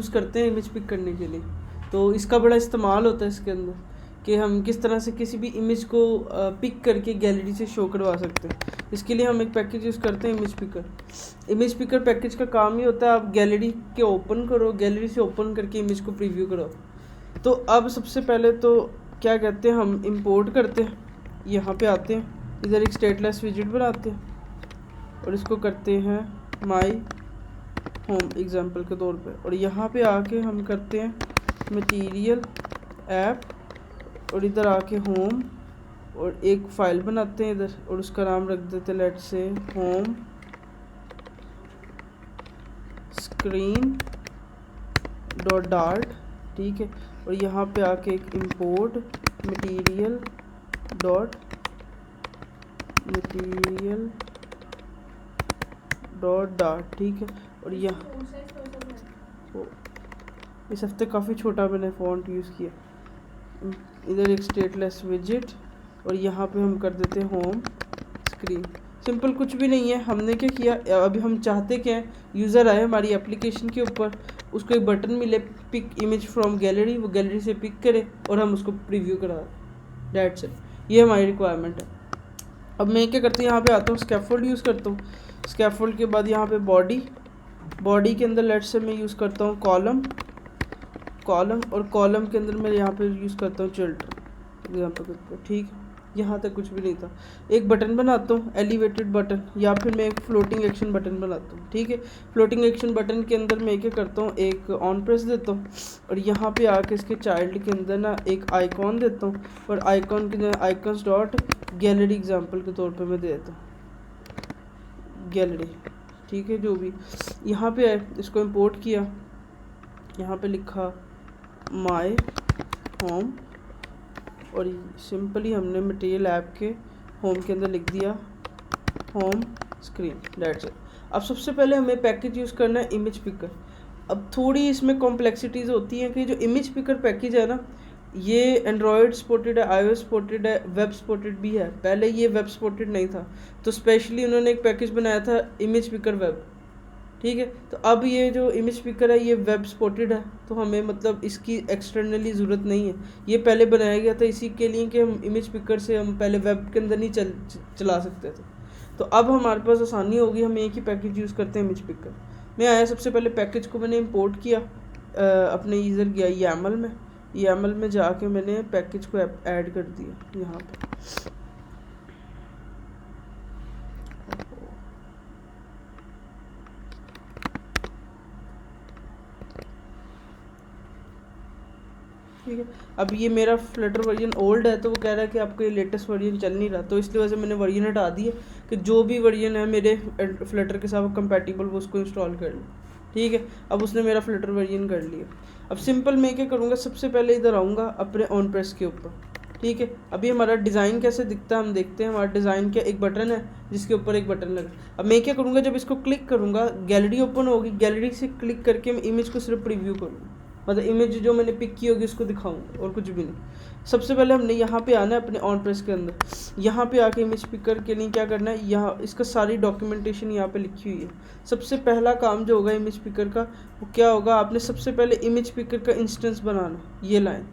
Use करते हैं image pick करने के लिए। तो इसका बड़ा इस्तेमाल होता है इसके अंदर कि हम किस तरह से किसी भी इमेज को पिक करके गैलरी से शो करवा सकते हैं। इसके लिए हम एक पैकेज यूज़ करते हैं image picker. Image picker package का काम ही होता है आप गैलरी के ओपन करो, गैलरी से ओपन करके इमेज को प्रीव्यू करो। तो अब सबसे पहले तो क्या कहते हैं, हम इंपोर्ट करते हैं, यहाँ पे आते हैं, इधर एक स्टेटलेस विजिट बनाते हैं और इसको करते हैं माई होम एग्जांपल के तौर पे। और यहाँ पे आके हम करते हैं मटेरियल ऐप और इधर आके होम और एक फ़ाइल बनाते हैं इधर और उसका नाम रख देते हैं let's say home screen dot dart, ठीक है। और यहाँ पे आके एक इंपोर्ट मटेरियल डॉट डार्ट, ठीक है। और यहाँ इस हफ्ते काफ़ी छोटा मैंने फ़ॉन्ट यूज़ किया। इधर एक स्टेटलेस विजिट और यहाँ पे हम कर देते हैं होम स्क्रीन। सिंपल, कुछ भी नहीं है। हमने क्या किया, अभी हम चाहते क्या है, यूज़र आए हमारी एप्लीकेशन के ऊपर, उसको एक बटन मिले पिक इमेज फ्रॉम गैलरी, वो गैलरी से पिक करे और हम उसको प्रीव्यू करा, दैट्स इट। ये हमारी रिक्वायरमेंट है। अब मैं क्या करता हूँ, यहाँ पे आता हूँ, स्कैफोल्ड यूज़ करता हूँ। स्कैफोल्ड के बाद यहाँ पे बॉडी के अंदर लेट्स से मैं यूज़ करता हूँ कॉलम और कॉलम के अंदर मैं यहाँ पे यूज़ करता हूँ चिल्ड्रन एग्जाम्पल, ठीक है। यहाँ तक कुछ भी नहीं था। एक बटन बनाता हूँ एलिवेटेड बटन, या फिर मैं एक फ्लोटिंग एक्शन बटन बनाता हूँ, ठीक है। फ्लोटिंग एक्शन बटन के अंदर मैं क्या करता हूँ, एक ऑन प्रेस देता हूँ और यहाँ पे आके इसके चाइल्ड के अंदर ना एक आइकॉन देता हूँ और आइकॉन के आइकन्स डॉट गैलरी एग्जाम्पल के तौर पर मैं दे देता हूँ गैलरी, ठीक है। जो भी यहाँ पे है इसको इम्पोर्ट किया, यहाँ पे लिखा माई होम और सिंपली हमने मटेरियल ऐप के होम के अंदर लिख दिया होम स्क्रीन, दैट्स इट। अब सबसे पहले हमें पैकेज यूज़ करना है इमेज पिकर। अब थोड़ी इसमें कॉम्प्लेक्सिटीज़ होती हैं कि जो इमेज पिकर पैकेज है ना, ये एंड्रॉयड सपोर्टेड है, iOS सपोर्टेड है, वेब सपोर्टेड भी है। पहले ये वेब सपोर्टेड नहीं था, तो स्पेशली उन्होंने एक पैकेज बनाया था इमेज पिकर वेब, ठीक है। तो अब ये जो इमेज पिकर है ये वेब सपोर्टेड है, तो हमें मतलब इसकी एक्सटर्नली ज़रूरत नहीं है। ये पहले बनाया गया था इसी के लिए कि हम इमेज पिकर से हम पहले वेब के अंदर नहीं चला सकते थे। तो अब हमारे पास आसानी होगी, हम एक ही पैकेज यूज़ करते हैं इमेज पिकर। मैं आया सबसे पहले पैकेज को मैंने इंपोर्ट किया, अपने यूज़र गया YAML में जाके मैंने पैकेज को ऐड कर दिया यहाँ पर। ठीक है। अब ये मेरा फ्लटर वर्जन ओल्ड है, तो वो कह रहा है कि आपको ये लेटेस्ट वर्जन चल नहीं रहा, तो इसलिए वजह से मैंने वर्जन हटा दिए कि जो भी वर्जन है मेरे फ्लटर के साथ कंपैटिबल वो उसको इंस्टॉल कर लो, ठीक है। अब उसने मेरा फ्लटर वर्जन कर लिया। अब सिंपल मैं क्या करूँगा, सबसे पहले इधर आऊँगा अपने ऑन प्रेस के ऊपर, ठीक है। अभी हमारा डिज़ाइन कैसे दिखता है हम देखते हैं। हमारा डिज़ाइन क्या, एक बटन है जिसके ऊपर एक बटन लगा। अब मैं क्या करूँगा, जब इसको क्लिक करूँगा गैलरी ओपन होगी, गैलरी से क्लिक करके मैं इमेज को सिर्फ प्रीव्यू करूँगा, मतलब इमेज जो मैंने पिक की होगी उसको दिखाऊंगा और कुछ भी नहीं। सबसे पहले हमने यहाँ पे आना है अपने ऑन प्रेस के अंदर। यहाँ पे आके इमेज पिकर के लिए क्या करना है, यहाँ इसका सारी डॉक्यूमेंटेशन यहाँ पे लिखी हुई है। सबसे पहला काम जो होगा इमेज पिकर का वो क्या होगा, आपने सबसे पहले इमेज पिकर का इंस्टेंस बनाना। ये लाइन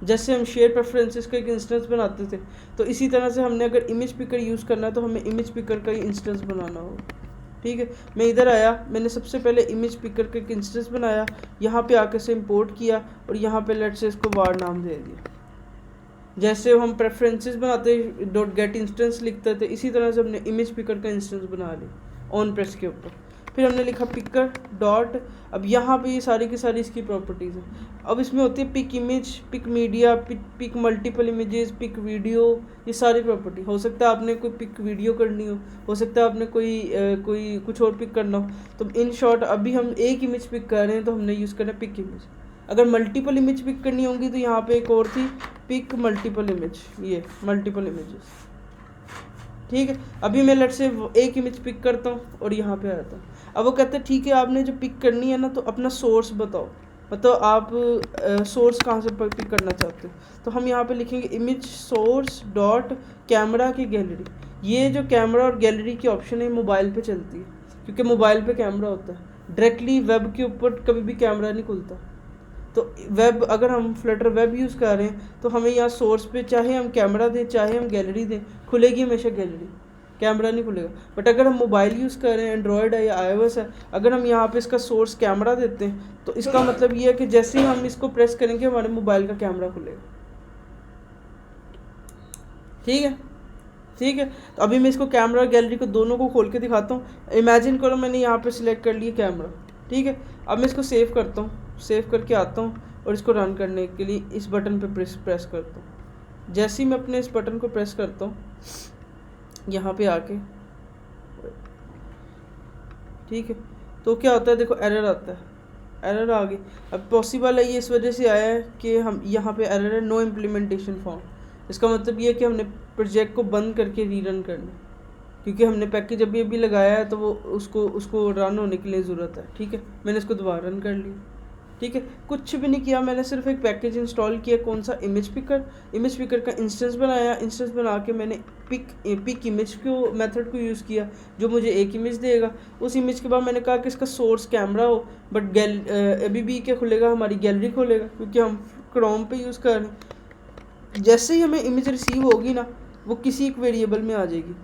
जैसे हम शेयर प्रेफरेंसेस का एक इंस्टेंस बनाते थे, तो इसी तरह से हमने अगर इमेज पिकर यूज़ करना है तो हमें इमेज पिकर का ही इंस्टेंस बनाना होगा, ठीक है। मैं इधर आया, मैंने सबसे पहले इमेज पिकर का एक इंस्टेंस बनाया, यहाँ पे आके से इंपोर्ट किया और यहाँ पे लेट्स से इसको वार नाम दे दिया। जैसे हम प्रेफरेंसेस बनाते डॉट गेट इंस्टेंस लिखते थे, इसी तरह से हमने इमेज पिकर का इंस्टेंस बना लिया ऑन प्रेस के ऊपर। फिर हमने लिखा पिकर डॉट, अब यहाँ पे ये सारी की सारी इसकी प्रॉपर्टीज़ हैं। अब इसमें होती है pick image, pick media, pick multiple images, pick video, ये सारी प्रॉपर्टी। हो सकता है आपने कोई पिक वीडियो करनी हो सकता है आपने कोई कुछ और पिक करना हो। तो इन शॉर्ट अभी हम एक इमेज पिक कर रहे हैं तो हमने यूज़ करना है पिक इमेज। अगर मल्टीपल इमेज पिक करनी होंगी तो यहाँ पे एक और थी पिक मल्टीपल इमेज, ये मल्टीपल इमेजेस, ठीक है। अभी मैं लेट से एक इमेज पिक करता हूँ और यहाँ पे आता हूँ। अब वो कहते हैं ठीक है आपने जो पिक करनी है ना तो अपना सोर्स बताओ, मतलब आप सोर्स कहाँ से पिक करना चाहते हो। तो हम यहाँ पे लिखेंगे इमेज सोर्स डॉट कैमरा की गैलरी। ये जो कैमरा और गैलरी की ऑप्शन है मोबाइल पे चलती है, क्योंकि मोबाइल पे कैमरा होता है। डायरेक्टली वेब के ऊपर कभी भी कैमरा नहीं खुलता। तो वेब, अगर हम फ्लटर वेब यूज़ कर रहे हैं तो हमें यहाँ सोर्स पे चाहे हम कैमरा दें चाहे हम गैलरी दें, खुलेगी हमेशा गैलरी, कैमरा नहीं खुलेगा। बट अगर हम मोबाइल यूज़ कर रहे हैं, एंड्रॉयड है या iOS है, अगर हम यहाँ पे इसका सोर्स कैमरा देते हैं तो इसका मतलब ये है कि जैसे ही हम इसको प्रेस करेंगे हमारे मोबाइल का कैमरा खुलेगा। ठीक है, ठीक है। तो अभी मैं इसको कैमरा और गैलरी को दोनों को खोल के दिखाता हूँ। इमेजिन करो मैंने यहाँ पे सिलेक्ट कर लिया कैमरा, ठीक है। अब मैं इसको सेव करता हूँ, सेव करके आता हूँ और इसको रन करने के लिए इस बटन पे प्रेस करता हूँ। जैसे ही मैं अपने इस बटन को प्रेस करता हूँ यहाँ पे आके, ठीक है, तो क्या होता है, देखो एरर आता है, एरर आ गई। अब पॉसिबल है ये इस वजह से आया है कि हम यहाँ पे एरर है नो इम्प्लीमेंटेशन फाउंड। इसका मतलब ये है कि हमने प्रोजेक्ट को बंद करके रीरन करना, क्योंकि हमने पैकेज अभी अभी लगाया है तो वो उसको रन होने के लिए ज़रूरत है। ठीक है, मैंने इसको दोबारा रन कर लिया। ठीक है, कुछ भी नहीं किया, मैंने सिर्फ एक पैकेज इंस्टॉल किया, कौन सा, इमेज पिकर का इंस्टेंस बनाया। इंस्टेंस बना के मैंने पिक इमेज को मेथड को यूज़ किया जो मुझे एक इमेज देगा। उस इमेज के बाद मैंने कहा कि इसका सोर्स कैमरा हो, बट अभी भी क्या खुलेगा, हमारी गैलरी खोलेगा, क्योंकि हम क्रोम पे यूज़ कर रहे हैं। जैसे ही हमें इमेज रिसीव होगी ना, वो किसी एक वेरिएबल में आ जाएगी।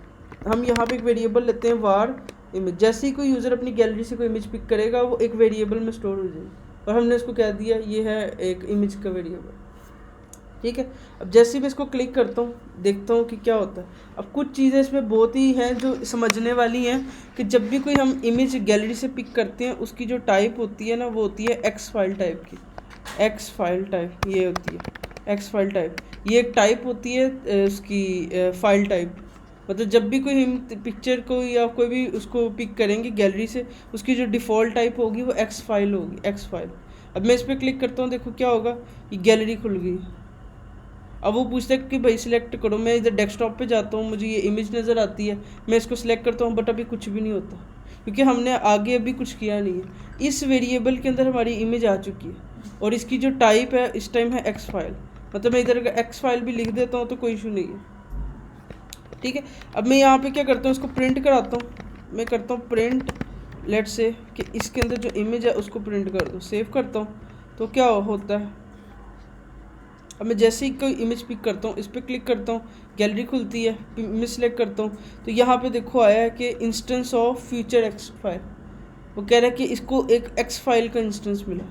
हम यहाँ पे एक वेरिएबल लेते हैं var इमेज। जैसे ही कोई यूज़र अपनी गैलरी से कोई इमेज पिक करेगा वो एक वेरिएबल में स्टोर हो जाएगी, और हमने इसको कह दिया ये है एक इमेज का वेरिएबल। ठीक है, अब जैसे ही मैं इसको क्लिक करता हूँ देखता हूँ कि क्या होता है। अब कुछ चीज़ें इसमें बहुत ही हैं जो समझने वाली हैं कि जब भी कोई हम इमेज गैलरी से पिक करते हैं उसकी जो टाइप होती है ना, वो होती है एक्स फाइल टाइप की। एक्स फाइल टाइप ये होती है, एक्स फाइल टाइप ये एक टाइप होती है उसकी फाइल टाइप। मतलब जब भी कोई हम पिक्चर को या कोई भी उसको पिक करेंगे गैलरी से, उसकी जो डिफ़ॉल्ट टाइप होगी वो एक्स फाइल होगी, एक्स फाइल। अब मैं इस पर क्लिक करता हूँ, देखो क्या होगा, ये गैलरी खुल गई। अब वो पूछता है कि भाई सिलेक्ट करो। मैं इधर डेस्कटॉप पे जाता हूँ, मुझे ये इमेज नज़र आती है, मैं इसको सिलेक्ट करता हूँ, बट अभी कुछ भी नहीं होता क्योंकि हमने आगे अभी कुछ किया नहीं है। इस वेरिएबल के अंदर हमारी इमेज आ चुकी है और इसकी जो टाइप है इस टाइम है एक्स फाइल। मतलब मैं इधर एक्स फाइल भी लिख देता हूँ तो कोई इशू नहीं है। ठीक है, अब मैं यहाँ पे क्या करता हूँ, इसको प्रिंट कराता हूँ। मैं करता हूँ प्रिंट, लेट्स से कि इसके अंदर जो इमेज है उसको प्रिंट कर दो। सेव करता हूँ तो क्या होता है, अब मैं जैसे ही कोई इमेज पिक करता हूँ इस पर क्लिक करता हूँ, गैलरी खुलती है, इमेज सेलेक्ट करता हूँ तो यहाँ पे देखो आया है कि instance of future x file. वो कह रहा है कि इसको एक एक्स फाइल का इंस्टेंस मिला।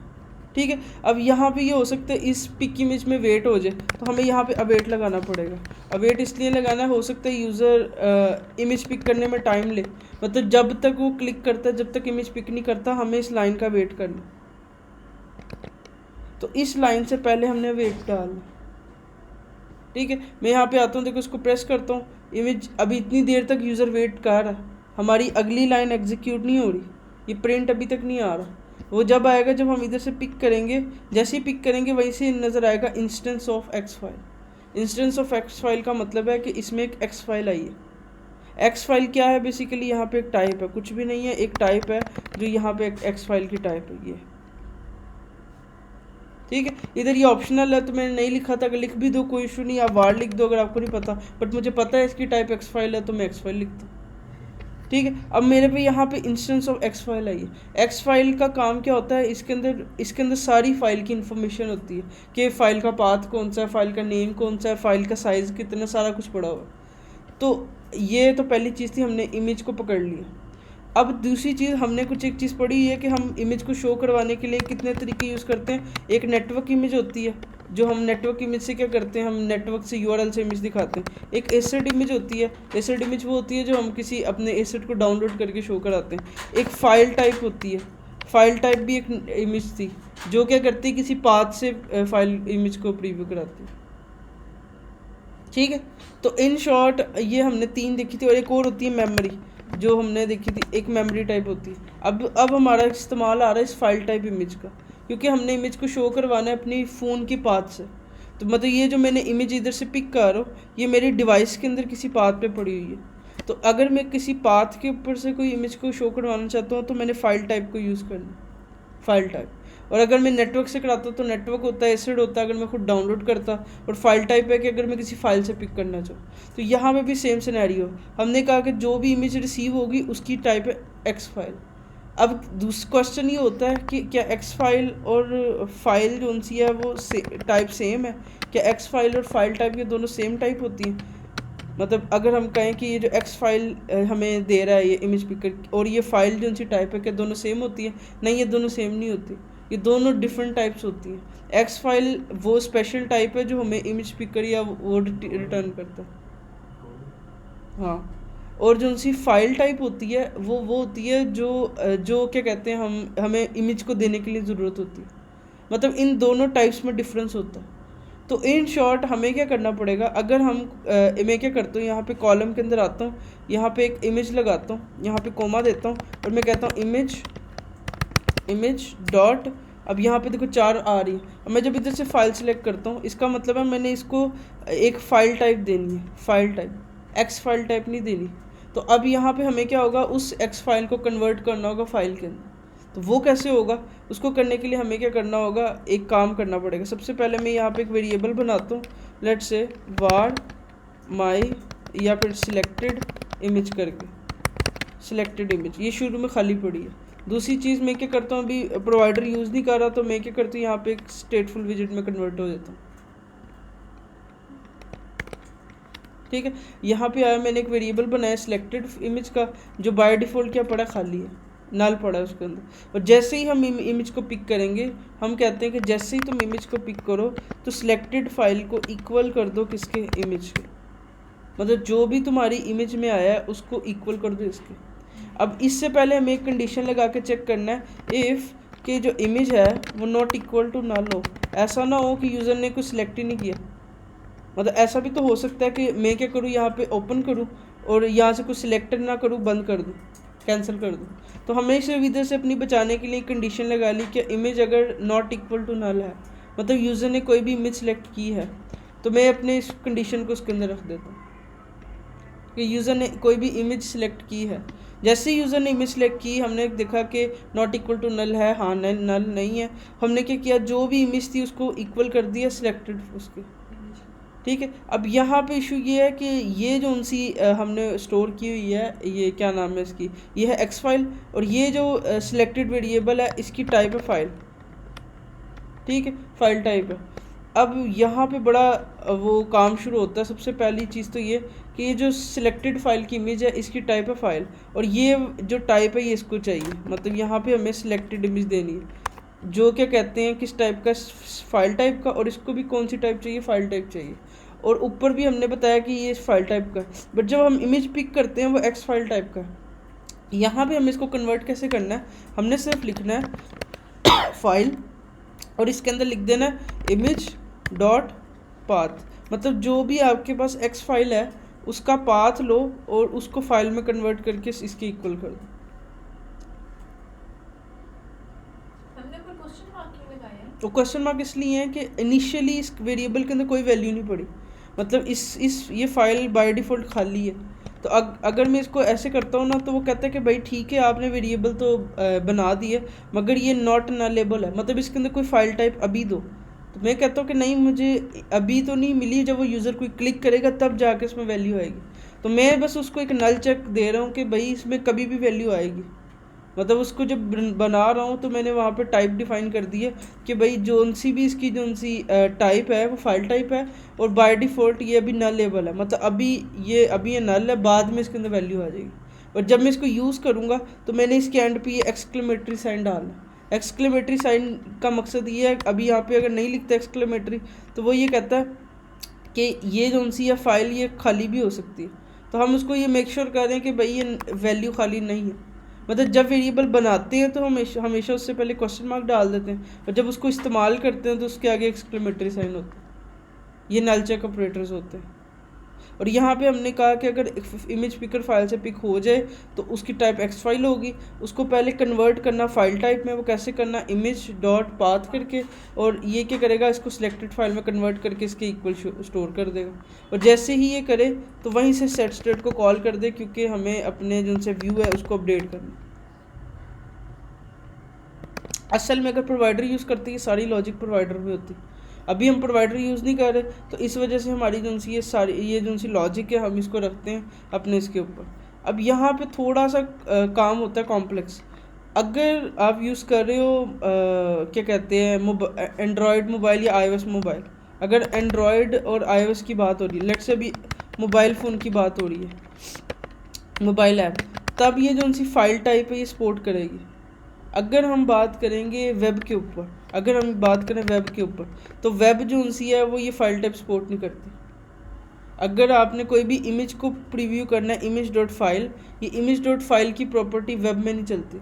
ठीक है, अब यहाँ पे ये हो सकता है इस पिक इमेज में वेट हो जाए, तो हमें यहाँ पे अवेट लगाना पड़ेगा। अवेट इसलिए लगाना हो सकता है यूज़र इमेज पिक करने में टाइम ले, मतलब जब तक वो क्लिक करता है, जब तक इमेज पिक नहीं करता, हमें इस लाइन का वेट करना। तो इस लाइन से पहले हमने वेट डालना। ठीक है, मैं यहाँ पे आता हूँ, देखो इसको प्रेस करता हूँ, इमेज अभी इतनी देर तक यूज़र वेट कर रहा है, हमारी अगली लाइन एग्जीक्यूट नहीं हो रही, ये प्रिंट अभी तक नहीं आ रहा। वो जब आएगा जब हम इधर से पिक करेंगे, जैसे ही पिक करेंगे वहीं से नज़र आएगा instance of x file. Instance of x file का मतलब है कि इसमें एक एक्स फाइल आई है। एक्स फाइल क्या है, बेसिकली यहाँ पे एक टाइप है, कुछ भी नहीं है, एक टाइप है जो यहाँ पे एक एक्स फाइल की टाइप है ये। ठीक है, इधर ये ऑप्शनल है तो मैंने नहीं लिखा था, अगर लिख भी दो कोई इशू नहीं, आप वार लिख दो अगर आपको नहीं पता, बट मुझे पता है इसकी टाइप एक्स फाइल है तो मैं एक्स फाइल लिखता हूँ। ठीक है, अब मेरे पे यहाँ पे इंस्टेंस ऑफ एक्स फाइल आई है। एक्स फाइल का काम क्या होता है, इसके अंदर सारी फाइल की इन्फॉर्मेशन होती है कि फ़ाइल का पाथ कौन सा है, फ़ाइल का नेम कौन सा है, फ़ाइल का साइज़ कितना, सारा कुछ पड़ा हुआ है। तो ये तो पहली चीज़ थी, हमने इमेज को पकड़ लिया। अब दूसरी चीज़ हमने कुछ एक चीज़ पढ़ी है कि हम इमेज को शो करवाने के लिए कितने तरीके यूज़ करते हैं। एक नेटवर्क इमेज होती है, जो हम नेटवर्क इमेज से क्या करते हैं, हम नेटवर्क से यूआरएल से इमेज दिखाते हैं। एक एसेट इमेज होती है, एसेट इमेज वो होती है जो हम किसी अपने एसेट को डाउनलोड करके शो कराते हैं। एक फ़ाइल टाइप होती है, फ़ाइल टाइप भी एक इमेज थी जो क्या करती है, किसी पाथ से फाइल इमेज को प्रीव्यू कराती है। ठीक है, तो इन शॉर्ट ये हमने 3 देखी थी, और एक और होती है मेमोरी जो हमने देखी थी, एक मेमोरी टाइप होती है। अब हमारा इस्तेमाल आ रहा है इस फाइल टाइप इमेज का, क्योंकि हमने इमेज को शो करवाना है अपनी फ़ोन की पाथ से। तो मतलब ये जो मैंने इमेज इधर से पिक कर रहा हूँ, ये मेरे डिवाइस के अंदर किसी पाथ पे पड़ी हुई है। तो अगर मैं किसी पाथ के ऊपर से कोई इमेज को शो करवाना चाहता हूँ तो मैंने फ़ाइल टाइप को यूज़ करना, फ़ाइल टाइप। और अगर मैं नेटवर्क से कराता तो नेटवर्क होता है, एसिड होता है अगर मैं खुद डाउनलोड करता, और फाइल टाइप है कि अगर मैं किसी फाइल से पिक करना चाहूँ। तो यहाँ पे भी सेम सिनेरियो, हमने कहा कि जो भी इमेज रिसीव होगी उसकी टाइप है एक्स फाइल। अब दूसरा क्वेश्चन ये होता है कि क्या एक्स फाइल और फाइल जो सी है वो टाइप सेम है? क्या एक्स फाइल और फाइल टाइप ये दोनों सेम टाइप होती हैं? मतलब अगर हम कहें कि ये जो एक्स फाइल हमें दे रहा है ये इमेज पिकर, और ये फाइल जो सी टाइप है, क्या दोनों सेम होती है? नहीं, ये दोनों सेम नहीं होती, ये दोनों डिफरेंट टाइप्स होती हैं। एक्स फाइल वो स्पेशल टाइप है जो हमें इमेज पिकर या वो रिटर्न करता है। हाँ, और जो सी फाइल टाइप होती है वो होती है जो क्या कहते हैं, हमें इमेज को देने के लिए ज़रूरत होती है। मतलब इन दोनों टाइप्स में डिफरेंस होता है। तो इन शॉर्ट हमें क्या करना पड़ेगा, अगर हम मैं क्या करता हूँ, यहाँ पे कॉलम के अंदर आता हूँ, यहाँ पे एक इमेज लगाता हूँ, यहाँ पे कोमा देता हूँ और मैं कहता हूँ इमेज डॉट। अब यहाँ पे देखो 4 आ रही है। अब मैं जब इधर से फाइल सेलेक्ट करता हूँ, इसका मतलब है मैंने इसको एक फ़ाइल टाइप देनी है, file type, x file type नहीं देनी। तो अब यहाँ पे हमें क्या होगा, उस एक्स फाइल को कन्वर्ट करना होगा फाइल के अंदर। तो वो कैसे होगा, उसको करने के लिए हमें क्या करना होगा, एक काम करना पड़ेगा। सबसे पहले मैं यहाँ पे एक वेरिएबल बनाता हूँ, लेट से var my या फिर सिलेक्टेड इमेज करके, सिलेक्टेड इमेज ये शुरू में खाली पड़ी है। दूसरी चीज़ मैं क्या करता हूँ, अभी प्रोवाइडर यूज़ नहीं कर रहा तो मैं क्या करता हूँ, यहाँ पे एक स्टेटफुल विजिट में कन्वर्ट हो जाता हूँ। ठीक है, यहाँ पे आया, मैंने एक वेरिएबल बनाया सिलेक्टेड इमेज का, जो बाय डिफ़ॉल्ट क्या पड़ा, खाली है, नल पड़ा है उसके अंदर। और जैसे ही हम इमेज को पिक करेंगे, हम कहते हैं कि जैसे ही तुम इमेज को पिक करो तो सिलेक्टेड फाइल को इक्वल कर दो किसके, इमेज के। मतलब जो भी तुम्हारी इमेज में आया है उसको इक्वल कर दो इसके। अब इससे पहले हमें एक कंडीशन लगा के चेक करना है, इफ़ कि जो इमेज है वो नॉट इक्वल टू नल हो। ऐसा ना हो कि यूज़र ने कुछ सिलेक्ट ही नहीं किया। मतलब ऐसा भी तो हो सकता है कि मैं क्या करूँ, यहाँ पे ओपन करूँ और यहाँ से कुछ सिलेक्टेड ना करूँ, बंद कर दूँ, कैंसिल कर दूँ। तो हमने सिर्फ इधर से अपनी बचाने के लिए कंडीशन लगा ली कि इमेज अगर नॉट इक्वल टू नल है, मतलब यूज़र ने कोई भी इमेज सेलेक्ट की है, तो मैं अपने इस कंडीशन को उसके अंदर रख देता हूँ कि यूज़र ने कोई भी इमेज सेलेक्ट की है। जैसे ही यूज़र ने इमेज सेलेक्ट की, हमने देखा कि नॉट इक्वल टू नल है, हाँ नल नहीं है, हमने क्या किया, जो भी इमेज थी उसको इक्वल कर दिया सिलेक्टेड उसके। ठीक है, अब यहाँ पे इशू ये है कि ये जो उनसी हमने स्टोर की हुई है, ये क्या नाम है इसकी, ये है एक्स फाइल, और ये जो सिलेक्टेड वेरिएबल है इसकी टाइप है फाइल। ठीक है, फाइल टाइप है। अब यहाँ पे बड़ा वो काम शुरू होता है। सबसे पहली चीज़ तो ये कि ये जो सिलेक्टेड फाइल की इमेज है इसकी टाइप है फाइल, और ये जो टाइप है ये इसको चाहिए। मतलब यहाँ पे हमें सिलेक्टेड इमेज देनी है, जो क्या कहते हैं किस टाइप का, फाइल टाइप का, और इसको भी कौन सी टाइप चाहिए, फाइल टाइप चाहिए। और ऊपर भी हमने बताया कि ये फाइल टाइप का, बट जब हम इमेज पिक करते हैं वो एक्स फाइल टाइप का। यहाँ पे हमें इसको कन्वर्ट कैसे करना है, हमने सिर्फ लिखना है फाइल और इसके अंदर लिख देना है इमेज डॉट पाथ। मतलब जो भी आपके पास एक्स फाइल है उसका पाथ लो और उसको फाइल में कन्वर्ट करके इसके इक्वल कर दो। तो क्वेश्चन मार्क इसलिए है कि इनिशियली इस वेरिएबल के अंदर कोई वैल्यू नहीं पड़ी, मतलब इस ये फाइल बाय डिफ़ॉल्ट खाली है। तो अगर मैं इसको ऐसे करता हूँ ना, तो वो कहता है कि भाई ठीक है आपने वेरिएबल तो बना दी है, मगर ये नॉट नलेबल है, मतलब इसके अंदर कोई फाइल टाइप अभी दो। तो मैं कहता हूँ कि नहीं, मुझे अभी तो नहीं मिली, जब वो यूज़र कोई क्लिक करेगा तब जाके इसमें वैल्यू आएगी। तो मैं बस उसको एक नल चेक दे रहा हूँ कि भाई इसमें कभी भी वैल्यू आएगी। मतलब उसको जब बना रहा हूँ तो मैंने वहाँ पे टाइप डिफ़ाइन कर दी है कि भाई जोन सी भी इसकी जोन सी टाइप है वो फाइल टाइप है, और बाय डिफ़ॉल्ट ये अभी नल लेबल है। मतलब अभी ये नल है, बाद में इसके अंदर वैल्यू आ जाएगी। और जब मैं इसको यूज़ करूँगा तो मैंने इसके एंड पे ये एक्सक्लेमेटरी साइन डालना। एक्सक्लेमेटरी साइन का मकसद ये है, अभी यहाँ पे अगर नहीं लिखता एक्सक्लेमेटरी तो वो ये कहता है कि ये जोन सी है फाइल ये खाली भी हो सकती है। तो हम उसको ये मेक श्योर कर रहे हैं कि भाई ये वैल्यू खाली नहीं है। मतलब जब वेरिएबल बनाते हैं तो हमेशा उससे पहले क्वेश्चन मार्क डाल देते हैं, और जब उसको इस्तेमाल करते हैं तो उसके आगे एक्सक्लेमेटरी साइन होता है। ये नल चेक ऑपरेटर्स होते हैं। और यहाँ पे हमने कहा कि अगर इमेज पिकर फाइल से पिक हो जाए तो उसकी टाइप एक्स फाइल होगी, उसको पहले कन्वर्ट करना फाइल टाइप में। वो कैसे करना, इमेज डॉट पाथ करके, और ये क्या करेगा, इसको सिलेक्टेड फाइल में कन्वर्ट करके इसके इक्वल स्टोर कर देगा। और जैसे ही ये करे तो वहीं से सेट स्टेट को कॉल कर दे, क्योंकि हमें अपने जिनसे व्यू है उसको अपडेट करना। असल में अगर प्रोवाइडर यूज़ करती है सारी लॉजिक प्रोवाइडर में होती। अभी हम प्रोवाइडर यूज़ नहीं कर रहे, तो इस वजह से हमारी जो सी ये जो सी लॉजिक है हम इसको रखते हैं अपने इसके ऊपर। अब यहाँ पे थोड़ा सा काम होता है कॉम्प्लेक्स। अगर आप यूज़ कर रहे हो क्या कहते हैं एंड्रॉयड मोबाइल या iOS मोबाइल, अगर एंड्रॉयड और iOS की बात हो रही है, लेट्स से अभी मोबाइल फ़ोन की बात हो रही है, मोबाइल ऐप, तब ये जो सी फाइल टाइप है ये सपोर्ट करेगी। अगर हम बात करेंगे वेब के ऊपर, अगर हम बात करें वेब के ऊपर, तो वेब जो सी है वो ये फाइल टाइप सपोर्ट नहीं करती। अगर आपने कोई भी इमेज को प्रीव्यू करना है इमेज डॉट फाइल, ये इमेज डॉट फाइल की प्रॉपर्टी वेब में नहीं चलती,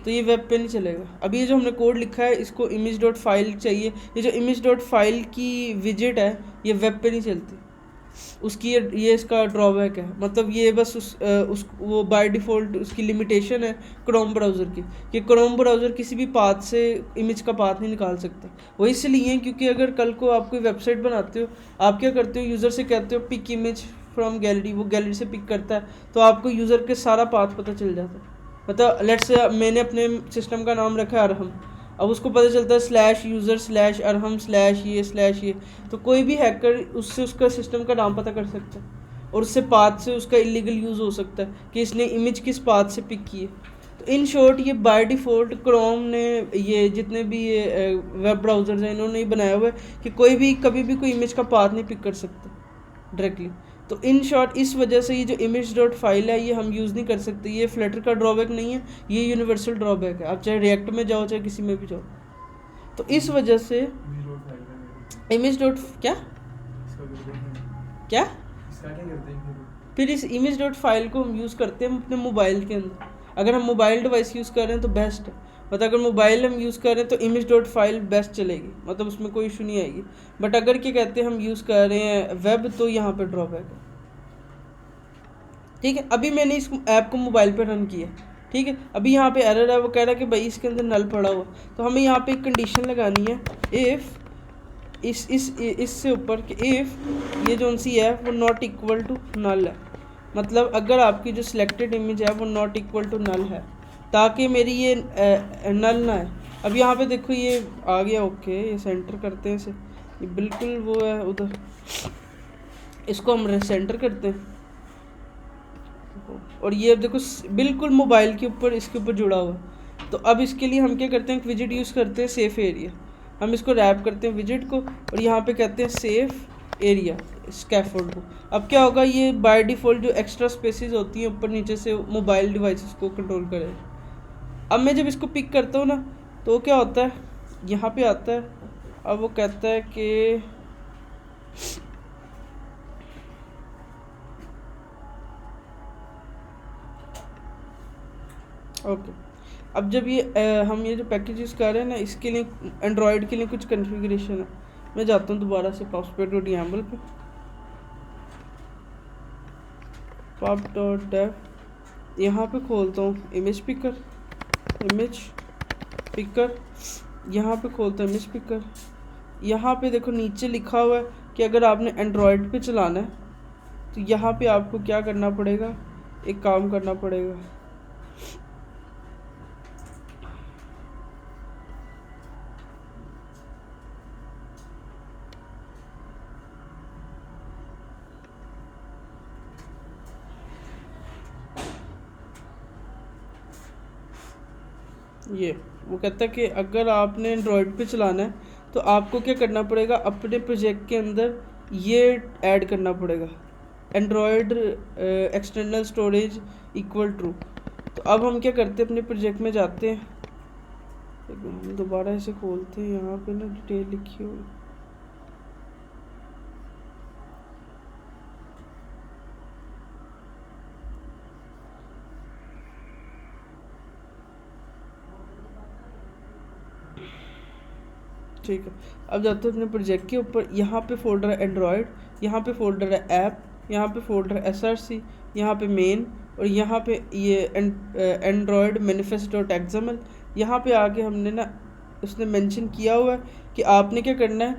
तो ये वेब पे नहीं चलेगा। अभी ये जो हमने कोड लिखा है इसको इमेज डॉट फाइल चाहिए, ये जो इमेज डॉट फाइल की विजेट है ये वेब पे नहीं चलती, उसकी ये इसका ड्रॉबैक है। मतलब ये बस उस वो बाय डिफ़ॉल्ट उसकी लिमिटेशन है क्रोम ब्राउज़र की, कि क्रोम ब्राउज़र किसी भी पाथ से इमेज का पाथ नहीं निकाल सकता। वो इसलिए क्योंकि अगर कल को आप कोई वेबसाइट बनाते हो, आप क्या करते हो, यूज़र से कहते हो पिक इमेज फ्रॉम गैलरी, वो गैलरी से पिक करता है, तो आपको यूज़र के सारा पाथ पता चल जाता है। मतलब लेट्स से मैंने अपने सिस्टम का नाम रखा है अरहम, अब उसको पता चलता है /user/arham/ये, तो कोई भी हैकर उससे उसका सिस्टम का नाम पता कर सकता है और उससे पाथ से उसका इलीगल यूज़ हो सकता है कि इसने इमेज किस पाथ से पिक की है। तो इन शॉर्ट ये बाय डिफ़ॉल्ट क्रोम ने, ये जितने भी ये वेब ब्राउज़र्स हैं इन्होंने ही बनाया हुआ है कि कोई भी कभी भी कोई इमेज का पाथ नहीं पिक कर सकता डायरेक्टली। तो इन शॉर्ट इस वजह से ये जो इमेज डॉट फाइल है ये हम यूज़ नहीं कर सकते। ये फ्लटर का ड्रॉबैक नहीं है, ये यूनिवर्सल ड्रॉबैक है, आप चाहे रिएक्ट में जाओ चाहे किसी में भी जाओ। तो इस वजह से इमेज डॉट क्या क्या फिर इस इमेज डॉट फाइल को हम यूज़ करते हैं अपने मोबाइल के अंदर। अगर हम मोबाइल डिवाइस यूज़ कर रहे हैं तो बेस्ट है, मतलब अगर मोबाइल हम यूज़ कर रहे हैं तो इमेज डॉट फाइल बेस्ट चलेगी, मतलब उसमें कोई इशू नहीं आएगी। बट अगर क्या कहते हैं हम यूज़ कर रहे हैं वेब, तो यहाँ पे ड्रॉबैक है। ठीक है, अभी मैंने इस ऐप को मोबाइल पे रन किया, ठीक है, अभी यहाँ पे एरर है, वो कह रहा है कि भाई इसके अंदर नल पड़ा हुआ, तो हमें यहाँ पे एक कंडीशन लगानी है, इफ़ इससे ऊपर कि इफ़ ये जो सी है वो नॉट इक्वल टू नल है, मतलब अगर आपकी जो सिलेक्टेड इमेज है वो नॉट इक्वल टू नल है, ताकि मेरी ये नल ना है। अब यहाँ पे देखो ये आ गया, ओके, ये सेंटर करते हैं इसे, ये बिल्कुल वो है उधर, इसको हम सेंटर करते हैं, और ये अब देखो बिल्कुल मोबाइल के ऊपर इसके ऊपर जुड़ा हुआ है। तो अब इसके लिए हम क्या करते हैं, एक विजिट यूज़ करते हैं सेफ एरिया, हम इसको रैप करते हैं विजिट को, और यहाँ पे कहते हैं सेफ एरिया स्कैफोल्ड को। अब क्या होगा, ये बाय डिफ़ॉल्ट जो एक्स्ट्रा स्पेसेस होती हैं ऊपर नीचे से मोबाइल डिवाइसेस को कंट्रोल करेगा। अब मैं जब इसको पिक करता हूँ ना, तो क्या होता है, यहाँ पे आता है, अब वो कहता है कि ओके, अब जब ये हम ये जो पैकेज यूज़ कर रहे हैं ना, इसके लिए एंड्रॉयड के लिए कुछ कन्फिग्रेशन है। मैं जाता हूँ दोबारा से pub.yaml पे, pub.dev, यहाँ पे खोलता हूँ इमेज पिकर, यहाँ पे खोलता हूँ इमेज पिकर। यहाँ पे देखो नीचे लिखा हुआ है कि अगर आपने एंड्रॉयड पे चलाना है तो यहाँ पे आपको क्या करना पड़ेगा, एक काम करना पड़ेगा, ये वो कहता है कि अगर आपने एंड्रॉयड पे चलाना है तो आपको क्या करना पड़ेगा, अपने प्रोजेक्ट के अंदर ये ऐड करना पड़ेगा, Android external storage equal true. तो अब हम क्या करते हैं, अपने प्रोजेक्ट में जाते हैं, हम दोबारा इसे खोलते हैं, यहाँ पे ना डिटेल लिखी हुई, ठीक है। अब जाते हैं अपने प्रोजेक्ट के ऊपर, यहाँ पे फोल्डर है एंड्रॉयड, यहाँ पे फोल्डर है ऐप, यहाँ पे फोल्डर है src, यहाँ पे मेन, और यहाँ पे ये एंड्रॉयड manifest.xml। यहाँ पे आके हमने ना उसने मेंशन किया हुआ है कि आपने क्या करना है,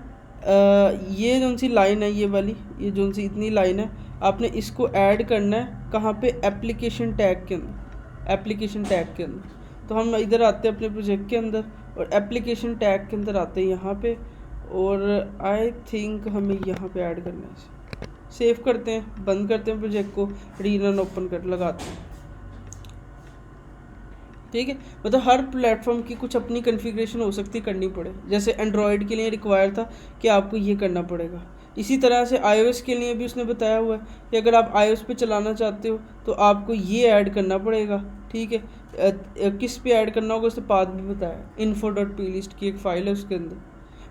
ये जो सी लाइन है, ये वाली, ये जो सी इतनी लाइन है, आपने इसको ऐड करना है कहाँ पे, एप्लीकेशन टैग के अंदर, एप्लीकेशन टैग के अंदर। तो हम इधर आते हैं अपने प्रोजेक्ट के अंदर और एप्लीकेशन टैग के अंदर आते हैं यहाँ पे, और आई थिंक हमें यहाँ पे ऐड करना है। सेव करते हैं, बंद करते हैं प्रोजेक्ट को, रीरन ओपन कर लगाते हैं। ठीक है। मतलब हर प्लेटफॉर्म की कुछ अपनी कॉन्फ़िगरेशन हो सकती है, करनी पड़े। जैसे एंड्रॉयड के लिए रिक्वायर था कि आपको ये करना पड़ेगा, इसी तरह से iOS के लिए भी उसने बताया हुआ है कि अगर आप iOS पे चलाना चाहते हो तो आपको ये ऐड करना पड़ेगा। ठीक है, किस पे ऐड करना होगा उसने पाथ भी बताया। info.plist की एक फ़ाइल है, उसके अंदर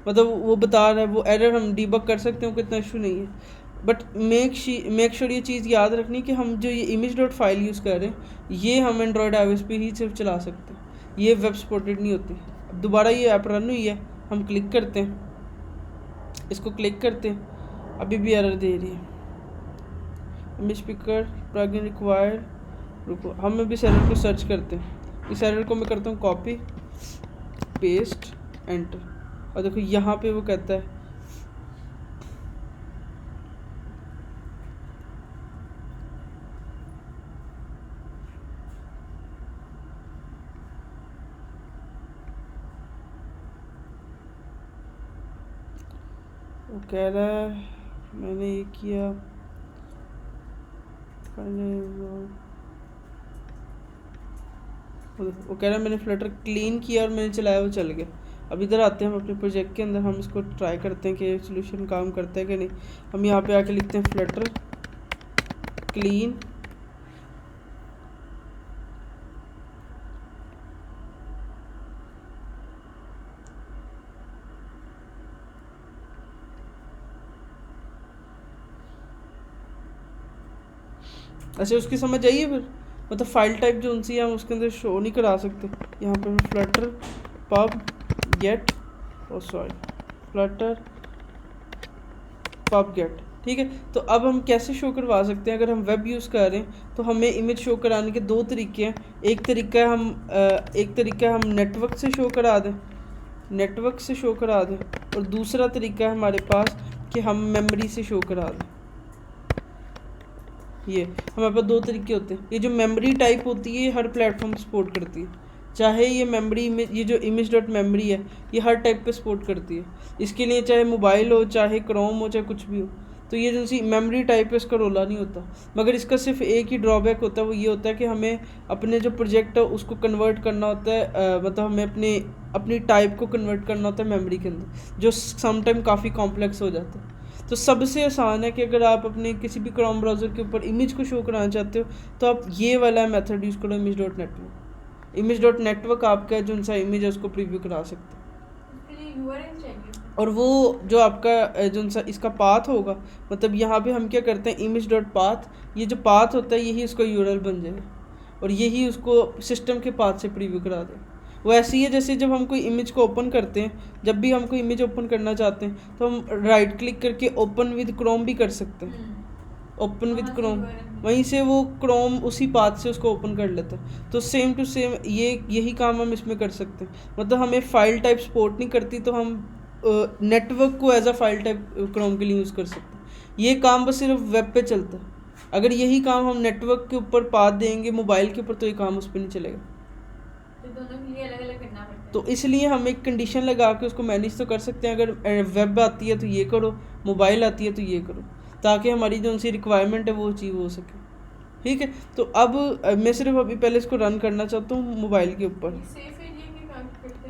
मतलब वो बता रहा है, वो एरर हम डीबग कर सकते हैं, कितना इशू नहीं है। बट मेक श्योर ये चीज़ याद रखनी कि हम जो ये इमेज डॉट फाइल यूज़ कर रहे हैं ये हम एंड्रॉयड iOS पे ही सिर्फ चला सकते हैं, ये वेब सपोर्टेड नहीं होती। अब दोबारा ये ऐप रन हुई है, हम क्लिक करते हैं, इसको क्लिक करते हैं, अभी भी एरर दे रही है। इमेज पिकर प्लगइन रिक्वायर्ड, रुको हम अभी इस एरर को सर्च करते हैं। इस एरर को मैं करता हूँ कॉपी पेस्ट एंटर, और देखो यहाँ पे वो कहता है वो कह रहा है मैंने ये किया, वो कह रहा है मैंने फ्लटर क्लीन किया और मैंने चलाया, वो चल गया। अब इधर आते हैं हम अपने प्रोजेक्ट के अंदर, हम इसको ट्राई करते हैं कि सोल्यूशन काम करता है कि नहीं। हम यहाँ पे आके लिखते हैं फ्लटर क्लीन, अच्छा उसकी समझ आइए फिर। मतलब फाइल टाइप जो उनसी है हम उसके अंदर शो नहीं करा सकते। यहाँ पे फ्लटर पब गेट, ओ सॉरी फ्लटर पब गेट, ठीक है। तो अब हम कैसे शो करवा सकते हैं, अगर हम वेब यूज़ कर रहे हैं तो हमें इमेज शो कराने के दो तरीके हैं। एक तरीका है हम नेटवर्क से शो करा दें, नेटवर्क से शो करा दें, और दूसरा तरीका है हमारे पास कि हम मेमोरी से शो करा दें। ये हमारे पास दो तरीके होते हैं। ये जो मेमोरी टाइप होती है हर प्लेटफॉर्म सपोर्ट करती है, चाहे ये मेमोरी में ये जो इमेज डॉट मेमोरी है ये हर टाइप पे सपोर्ट करती है। इसके लिए चाहे मोबाइल हो, चाहे क्रोम हो, चाहे कुछ भी हो। तो ये जो सी मेमोरी टाइप है इसका रोला नहीं होता, मगर इसका सिर्फ एक ही ड्रॉबैक होता है, वो ये होता है कि हमें अपने जो प्रोजेक्ट है उसको कन्वर्ट करना होता है, मतलब हमें अपनी टाइप को कन्वर्ट करना होता है मेमोरी के अंदर, जो समटाइम काफ़ी कॉम्प्लेक्स हो जाता है। तो सबसे आसान है कि अगर आप अपने किसी भी क्रोम ब्राउज़र के ऊपर इमेज को शो कराना चाहते हो तो आप ये वाला मेथड यूज़ करो, image dot network. Image dot network आपका जो सा इमेज है उसको प्रीव्यू करा सकते हैं। और वो जो आपका जो सा इसका पाथ होगा, मतलब यहाँ पे हम क्या करते हैं इमेज डॉट पाथ, ये जो पाथ होता है यही उसका यूआरएल बन जाएगा और यही उसको सिस्टम के पाथ से प्रीव्यू करा देगा। वो ऐसी है जैसे जब हम कोई इमेज को ओपन करते हैं, जब भी हम कोई इमेज ओपन करना चाहते हैं तो हम राइट क्लिक करके ओपन विद क्रोम भी कर सकते हैं। ओपन विद क्रोम, वहीं से वो क्रोम उसी पाथ से उसको ओपन कर लेता है। तो सेम टू सेम यही काम हम इसमें कर सकते हैं। मतलब हमें फ़ाइल टाइप सपोर्ट नहीं करती तो हम नेटवर्क को as a file type Chrome के लिए यूज़ कर सकते हैं। ये काम बस सिर्फ वेब पे चलता है। अगर यही काम हम नेटवर्क के ऊपर पाथ देंगे मोबाइल के ऊपर तो ये काम उस पर नहीं चलेगा। तो दोनों के लिए अलग अलग करना पड़ता है। तो इसलिए हम एक कंडीशन लगा के उसको मैनेज तो कर सकते हैं, अगर वेब आती है तो ये करो, मोबाइल आती है तो ये करो, ताकि हमारी जो उनसी रिक्वायरमेंट है वो अचीव हो सके। ठीक है, तो अब मैं सिर्फ अभी पहले इसको रन करना चाहता हूँ मोबाइल के ऊपर।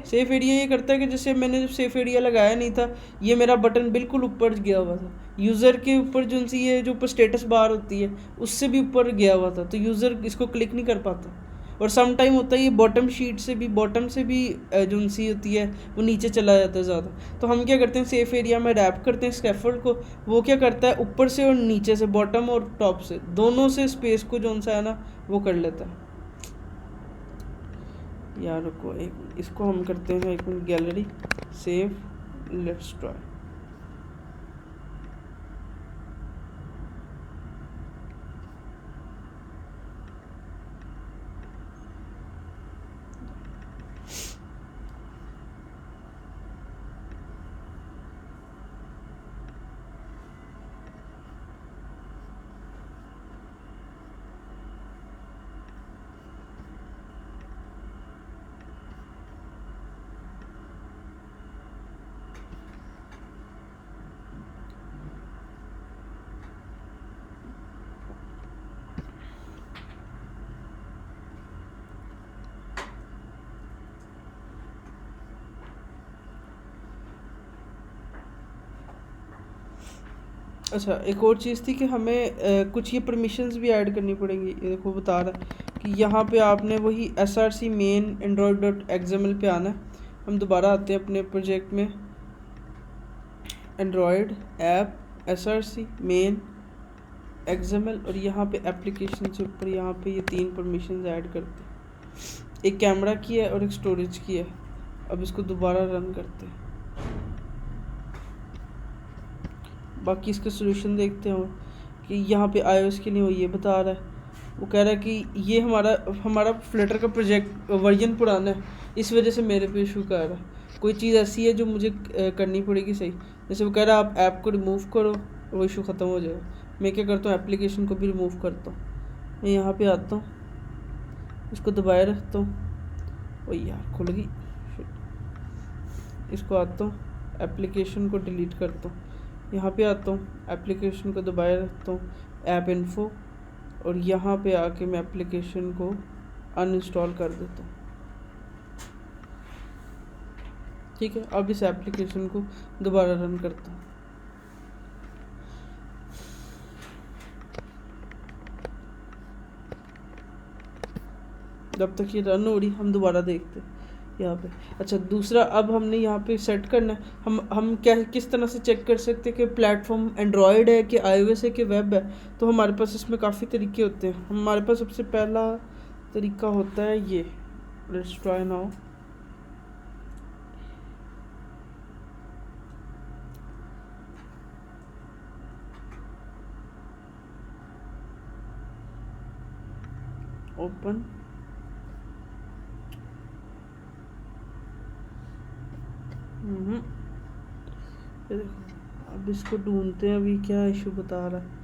सेफ एरिया ये करता है कि जैसे मैंने जब सेफ एरिया लगाया नहीं था, ये मेरा बटन बिल्कुल ऊपर गया हुआ था, यूज़र के ऊपर जो सी ये जो ऊपर स्टेटस बार होती है उससे भी ऊपर गया हुआ था, तो यूज़र इसको क्लिक नहीं कर पाता। और सम टाइम होता है ये बॉटम शीट से भी, बॉटम से भी जो सी होती है वो नीचे चला जाता है ज़्यादा। तो हम क्या करते हैं सेफ एरिया में रैप करते हैं स्कैफोल्ड को, वो क्या करता है ऊपर से और नीचे से, बॉटम और टॉप से, दोनों से स्पेस को जो सा है ना वो कर लेता है। यार रुको एक इसको हम करते हैं एक minute, gallery save let's try. अच्छा, एक और चीज़ थी कि हमें कुछ ये परमिशंस भी ऐड करनी पड़ेंगी। ये देखो बता रहा है कि यहाँ पे आपने वही src मेन android.xml पे आना है। हम दोबारा आते हैं अपने प्रोजेक्ट में, Android app src main XML, और यहाँ पे एप्लीकेशन से ऊपर यहाँ पे ये 3 परमिशंस ऐड करते हैं। एक कैमरा की है और एक स्टोरेज की है। अब इसको दोबारा रन करते हैं, बाकी इसका सोल्यूशन देखते हो कि यहाँ पे iOS के लिए वो ये बता रहा है, वो कह रहा है कि ये हमारा फ्लटर का प्रोजेक्ट वर्जन पुराना है, इस वजह से मेरे पे इशू कर रहा है। कोई चीज़ ऐसी है जो मुझे करनी पड़ेगी सही, जैसे वो कह रहा है आप ऐप को रिमूव करो, वो इशू ख़त्म हो जाएगा। मैं क्या करता हूँ, एप्लीकेशन को भी रिमूव करता हूँ। मैं यहाँ पे आता हूँ, इसको दबाए रखता हूँ, ओ यार खुल गई। इसको आता हूँ, एप्लीकेशन को डिलीट करता हूँ, यहाँ पे आता हूँ, एप्लीकेशन को दबाए रखता हूँ, ऐप इन्फो, और यहाँ पे आके मैं एप्लीकेशन को अनइंस्टॉल कर देता हूँ। ठीक है, अब इस एप्लीकेशन को दोबारा रन करता हूँ। जब तक ये रन हो रही हम दोबारा देखते हैं यहाँ पे। अच्छा, दूसरा अब हमने यहाँ पे सेट करना है, हम क्या किस तरह से चेक कर सकते हैं कि प्लेटफॉर्म एंड्रॉयड है कि iOS है कि वेब है। तो हमारे पास इसमें काफ़ी तरीके होते हैं। हमारे पास सबसे पहला तरीका होता है ये, लेट्स ट्राई नाउ। ओपन, ये देखो, अब इसको ढूंढते हैं अभी क्या इशू बता रहा है।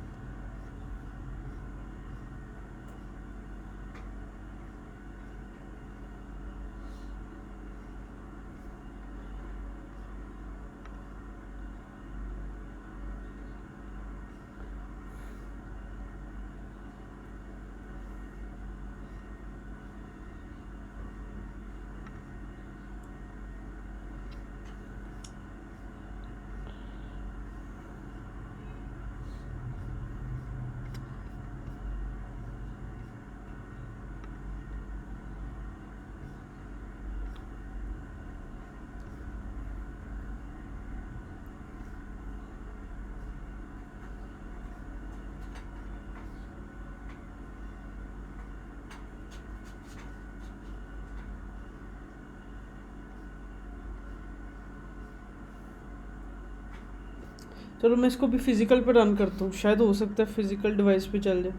चलो मैं इसको भी फिज़िकल पर रन करता हूँ, शायद हो सकता है फिज़िकल डिवाइस पे चल जाए।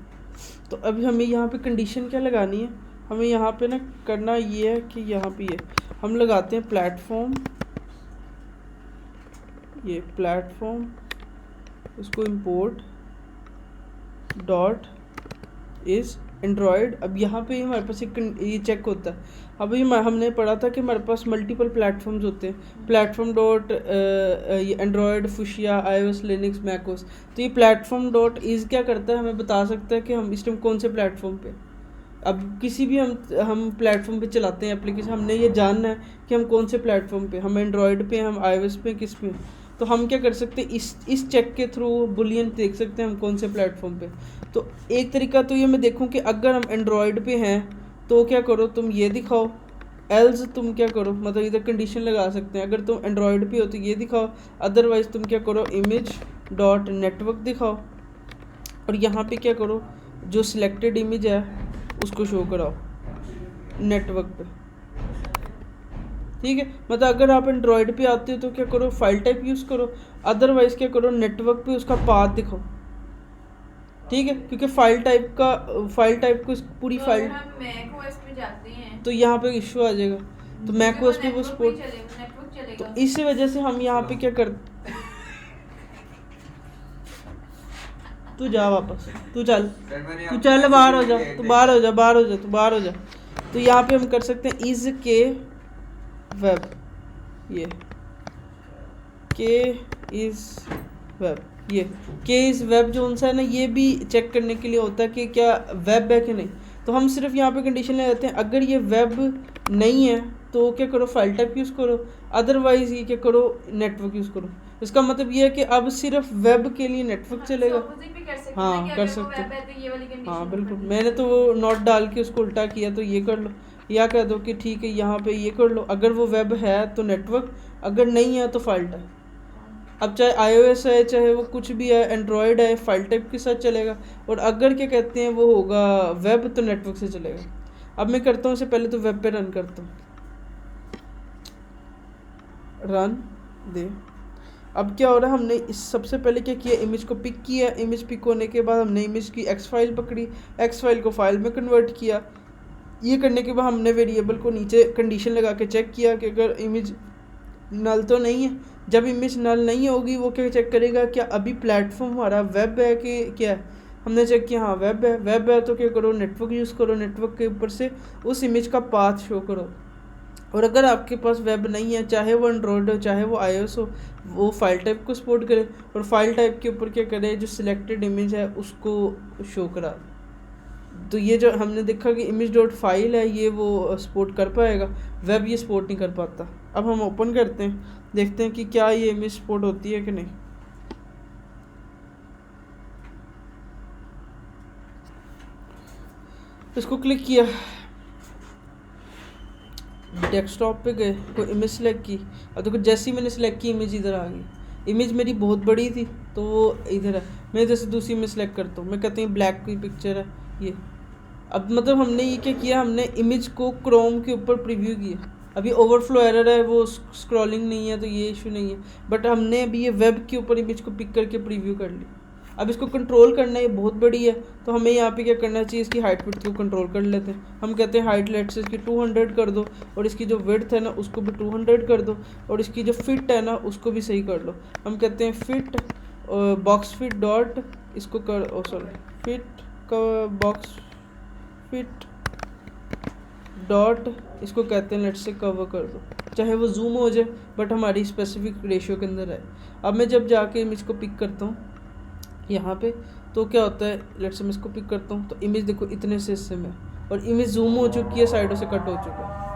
तो अभी हमें यहाँ पे कंडीशन क्या लगानी है, हमें यहाँ पे ना करना ये है कि यहाँ पे हम लगाते हैं प्लेटफॉर्म, ये प्लेटफॉर्म, इसको इंपोर्ट डॉट इज़ एंड्रॉयड। अब यहाँ पे हमारे पास एक ये चेक होता है। अभी हमने पढ़ा था कि हमारे पास मल्टीपल प्लेटफॉर्म्स होते हैं, platform dot Android, Fuchsia, iOS, Linux, macOS. तो ये प्लेटफॉर्म डॉट इज़ क्या करता है, हमें बता सकता है कि हम इस टाइम कौन से प्लेटफॉर्म पे। अब किसी भी हम प्लेटफॉर्म पे चलाते हैं एप्लीकेशन, हमने ये जानना है कि हम कौन से प्लेटफॉर्म पे, हम एंड्रॉयड पे, हम iOS पे, किस पे। तो हम क्या कर सकते हैं, इस चेक के थ्रू बुलियन देख सकते हैं हम कौन से प्लेटफॉर्म पे। तो एक तरीका तो ये मैं देखूं कि अगर हम एंड्रॉयड पे हैं तो क्या करो तुम ये दिखाओ, एल्स तुम क्या करो, मतलब इधर कंडीशन लगा सकते हैं, अगर तुम एंड्रॉयड पे हो तो ये दिखाओ, अदरवाइज़ तुम क्या करो, इमेज डॉट नेटवर्क दिखाओ, और यहाँ पे क्या करो, जो सिलेक्टेड इमेज है उसको शो कराओ नेटवर्क पे। ठीक है, मतलब अगर आप एंड्रॉयड पे आते हो तो क्या करो, फाइल टाइप यूज़ करो, अदरवाइज़ क्या करो, नेटवर्क पे उसका पाथ दिखाओ। ठीक है, क्योंकि फाइल टाइप को पूरी तो फाइल, अगर हम मैक ओएस पे जाते हैं तो यहाँ पे इशू आ जाएगा, तो मैक ओएस पे वो सपोर्ट, नेटवर्क चलेगा। तो इस वजह से हम यहाँ पे क्या कर, तू जा वापस, तू चल बाहर हो जा, तू बाहर हो जा। तो यहाँ पे हम कर सकते हैं इज के वेब, ये के इज वेब, ये के इज़ वेब जो उनसा है ना, ये भी चेक करने के लिए होता है कि क्या वेब है कि नहीं। तो हम सिर्फ यहाँ पे कंडीशन ले जाते हैं, अगर ये वेब नहीं है तो क्या करो, फाइल टाइप यूज़ करो, अदरवाइज ये क्या करो, नेटवर्क यूज़ करो। इसका मतलब ये है कि अब सिर्फ वेब के लिए नेटवर्क चलेगा। opposite भी कर सकते हैं ना हाँ कि कर अगर वो सकते web हो। है तो ये वाली कंडीशन हाँ को बिल्कुल, condition मैंने तो होगी। वो नॉट डाल के उसको उल्टा किया, तो ये कर लो, या कह दो कि ठीक है यहाँ पे ये कर लो, अगर वो वेब है तो नेटवर्क, अगर नहीं है तो फाइल टाइप। अब चाहे iOS है, चाहे वो कुछ भी है, एंड्रॉयड है, फाइल टाइप के साथ चलेगा। और अगर क्या कहते हैं वो होगा वेब, तो नेटवर्क से चलेगा। अब मैं करता हूँ, इससे पहले तो वेब पे रन करता हूँ, रन दे। अब क्या हो रहा है, हमने इस सबसे पहले क्या किया, इमेज को पिक किया, इमेज पिक होने के बाद हमने इमेज की एक्स फाइल पकड़ी, एक्स फाइल को फाइल में कन्वर्ट किया। ये करने के बाद हमने वेरिएबल को नीचे कंडीशन लगा के चेक किया कि अगर इमेज नल तो नहीं है। जब इमेज नल नहीं होगी, वो क्या चेक करेगा, क्या अभी प्लेटफॉर्म हमारा वेब है कि क्या है। हमने चेक किया, हाँ वेब है, वेब है तो क्या करो, नेटवर्क यूज़ करो, नेटवर्क के ऊपर से उस इमेज का पाथ शो करो। और अगर आपके पास वेब नहीं है, चाहे वो एंड्रॉयड हो चाहे वो iOS हो, वो फाइल टाइप को सपोर्ट करे, और फाइल टाइप के ऊपर क्या करे, जो सिलेक्टेड इमेज है उसको शो करा। तो ये जो हमने देखा कि इमेज डॉट फाइल है, ये वो सपोर्ट कर पाएगा, वेब ये सपोर्ट नहीं कर पाता। अब हम ओपन करते हैं, देखते हैं कि क्या ये इमेज सपोर्ट होती है कि नहीं। इसको क्लिक किया, डेस्कटॉप पे गए, कोई इमेज सेलेक्ट की। अब देखो जैसे ही मैंने सेलेक्ट की, इमेज इधर आ गई। इमेज मेरी बहुत बड़ी थी तो वो इधर है। मैं जैसे दूसरी इमेज सेलेक्ट करता हूँ, मैं कहती हूँ ब्लैक की पिक्चर है ये। अब मतलब हमने ये क्या किया, हमने इमेज को क्रोम के ऊपर प्रीव्यू किया। अभी ओवरफ्लो एरर है, वो स्क्रॉलिंग नहीं है, तो ये इशू नहीं है। बट हमने अभी ये वेब के ऊपर इमेज को पिक करके प्रीव्यू कर ली। अब इसको कंट्रोल करना, ये बहुत बड़ी है, तो हमें यहाँ पे क्या करना चाहिए, इसकी हाइट विड्थ को कंट्रोल कर लेते हैं। हम कहते हैं हाइट लेट से इसकी 200 कर दो, और इसकी जो विड्थ है ना उसको भी 200 कर दो, और इसकी जो फिट है ना उसको भी सही कर लो। हम कहते हैं फिट बॉक्स फिट डॉट, इसको कर सॉरी फिट का बॉक्स फिट डॉट, इसको कहते हैं लेट से कवर कर दो, चाहे वो जूम हो जाए बट हमारी स्पेसिफिक रेशियो के अंदर है। अब मैं जब जाके इमेज को पिक करता हूँ यहाँ पे, तो क्या होता है, लेट से मैं इसको पिक करता हूँ, तो इमेज देखो इतने से हिस्से में, और इमेज जूम हो चुकी है, साइडों से कट हो चुका है।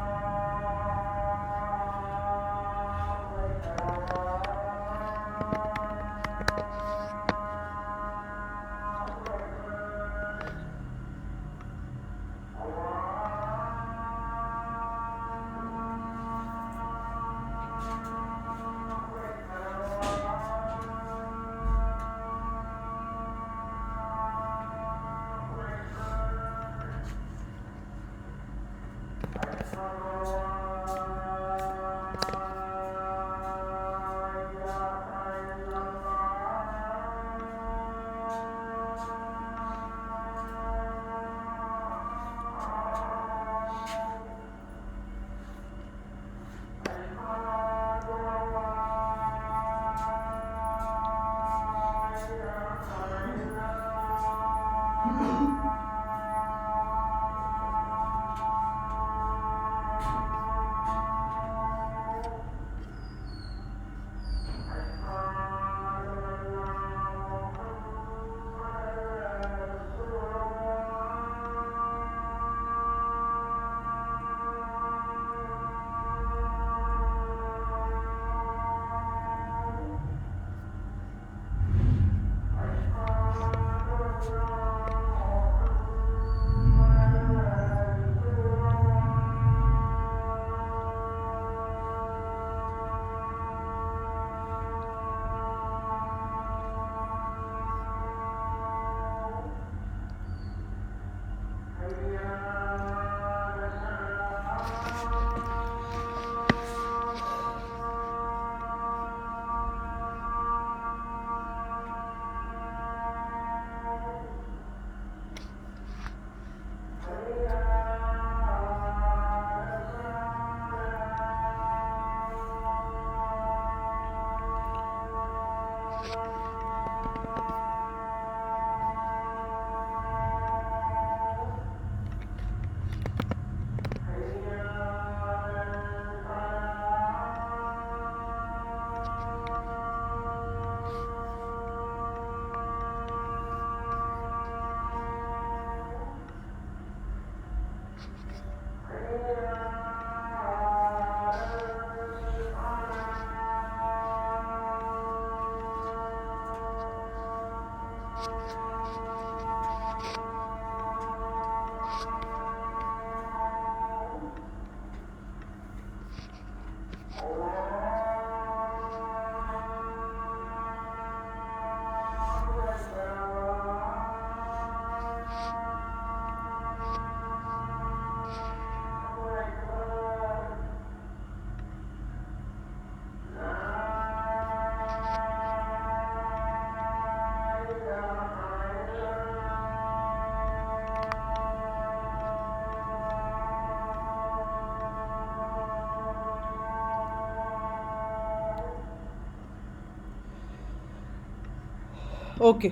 ओके।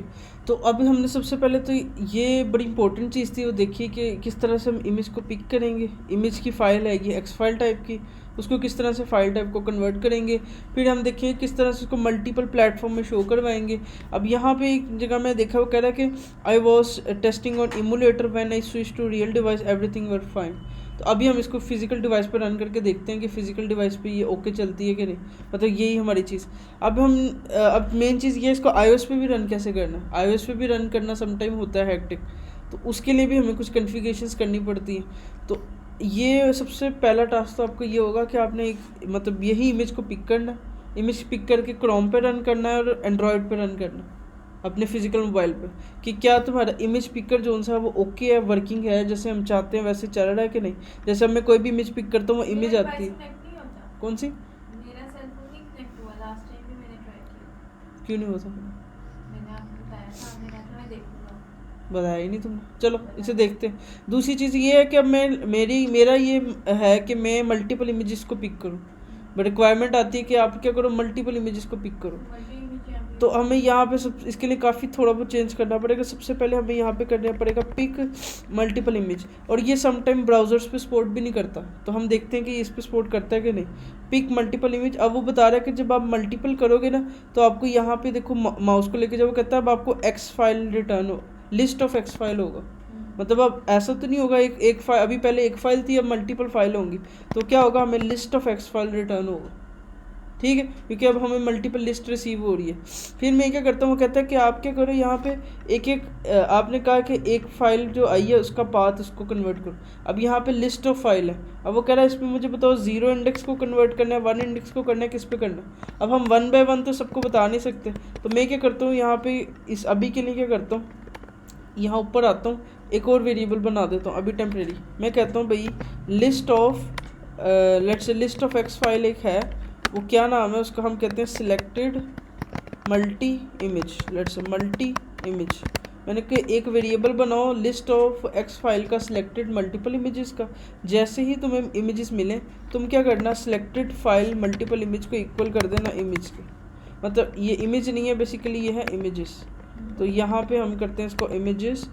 तो अभी हमने सबसे पहले तो ये बड़ी इंपॉर्टेंट चीज़ थी वो देखिए कि किस तरह से हम इमेज को पिक करेंगे। इमेज की फ़ाइल है ये एक्स फाइल टाइप की, उसको किस तरह से फाइल टाइप को कन्वर्ट करेंगे। फिर हम देखेंगे किस तरह से उसको मल्टीपल प्लेटफॉर्म में शो करवाएंगे। अब यहाँ पे एक जगह मैं देखा वो कह रहा है कि I was testing on emulator when I switch to real device everything were fine. तो अभी हम इसको फिजिकल डिवाइस पर रन करके देखते हैं कि फिजिकल डिवाइस पे ये ओके चलती है कि नहीं, मतलब यही हमारी चीज़। अब मेन चीज़ ये है इसको iOS पे भी रन कैसे करना है। iOS पे भी रन करना समटाइम होता है हैक्टिक, तो उसके लिए भी हमें कुछ कॉन्फ़िगरेशंस करनी पड़ती हैं। तो ये सबसे पहला टास्क तो आपको ये होगा कि आपने एक मतलब यही इमेज को पिक करना है, इमेज पिक करके क्रोम पे रन करना है और एंड्रॉयड पे रन करना है अपने फिजिकल मोबाइल पे, कि क्या तुम्हारा इमेज पिकर जो सा वो ओके है, वर्किंग है, जैसे हम चाहते हैं वैसे चल रहा है कि नहीं। जैसे अब मैं कोई भी इमेज पिक करता हूँ वो इमेज आती है। कौन सी? मेरा सेल फोन नहीं कनेक्ट हुआ, लास्ट टाइम भी मैंने ट्राई किया। क्यों नहीं होता? मैंने आपको बताया था, आपने कहा था मैं देखूंगा। बताया ही नहीं तुमने। चलो इसे देखते हैं। दूसरी चीज़ ये है कि अब मेरा ये है कि मैं मल्टीपल इमेजेस को पिक करूँ, बट रिक्वायरमेंट आती है कि आप क्या करो, मल्टीपल इमेजेस को पिक करो। मल्टी इमेज यहाँ पे तो हमें यहाँ पे सब इसके लिए काफ़ी थोड़ा बहुत चेंज करना पड़ेगा। सबसे पहले हमें यहाँ पे करना पड़ेगा पिक मल्टीपल इमेज, और ये समटाइम ब्राउजर्स पे सपोर्ट भी नहीं करता, तो हम देखते हैं कि इस पे सपोर्ट करता है कि नहीं। पिक मल्टीपल इमेज, अब वो बता रहा है कि जब आप मल्टीपल करोगे ना तो आपको यहाँ पे देखो माउस को लेके जब वो कहता है अब आपको एक्स फाइल रिटर्न हो, लिस्ट ऑफ एक्स फाइल होगा। मतलब अब ऐसा तो नहीं होगा एक फाइल, अभी पहले एक फाइल थी अब मल्टीपल फाइल होंगी, तो क्या होगा, हमें list of x file return होगा। ठीक है, क्योंकि अब हमें मल्टीपल लिस्ट रिसीव हो रही है। फिर मैं क्या करता हूँ, वो कहता है कि आप क्या करो यहाँ पे आपने कहा कि एक फ़ाइल जो आई है उसका पाथ उसको कन्वर्ट करो। अब यहाँ पे लिस्ट ऑफ फाइल है, अब वो कह रहा है इसमें मुझे बताओ 0 इंडेक्स को कन्वर्ट करना है, 1 इंडेक्स को करना है, किस पे करना है। अब हम 1 बाय 1 तो सबको बता नहीं सकते, तो मैं क्या करता हूँ यहाँ पे इस अभी के लिए क्या करता हूँ, यहाँ ऊपर आता हूँ, एक और वेरिएबल बना देता हूँ अभी टेम्प्रेरी। मैं कहता हूँ भाई लिस्ट ऑफ एक्स फाइल एक है, वो क्या नाम है उसका, हम कहते हैं selected multi image, let's say multi image. मैंने कि एक वेरिएबल बनाओ लिस्ट ऑफ एक्स फाइल का सिलेक्टेड मल्टीपल इमेजेस का। जैसे ही तुम्हें इमेजेस मिले तुम क्या करना, सिलेक्टेड फाइल मल्टीपल इमेज को इक्वल कर देना इमेज के, मतलब ये इमेज नहीं है बेसिकली, ये है इमेजेस। तो यहाँ पे हम करते हैं इसको इमेजेस,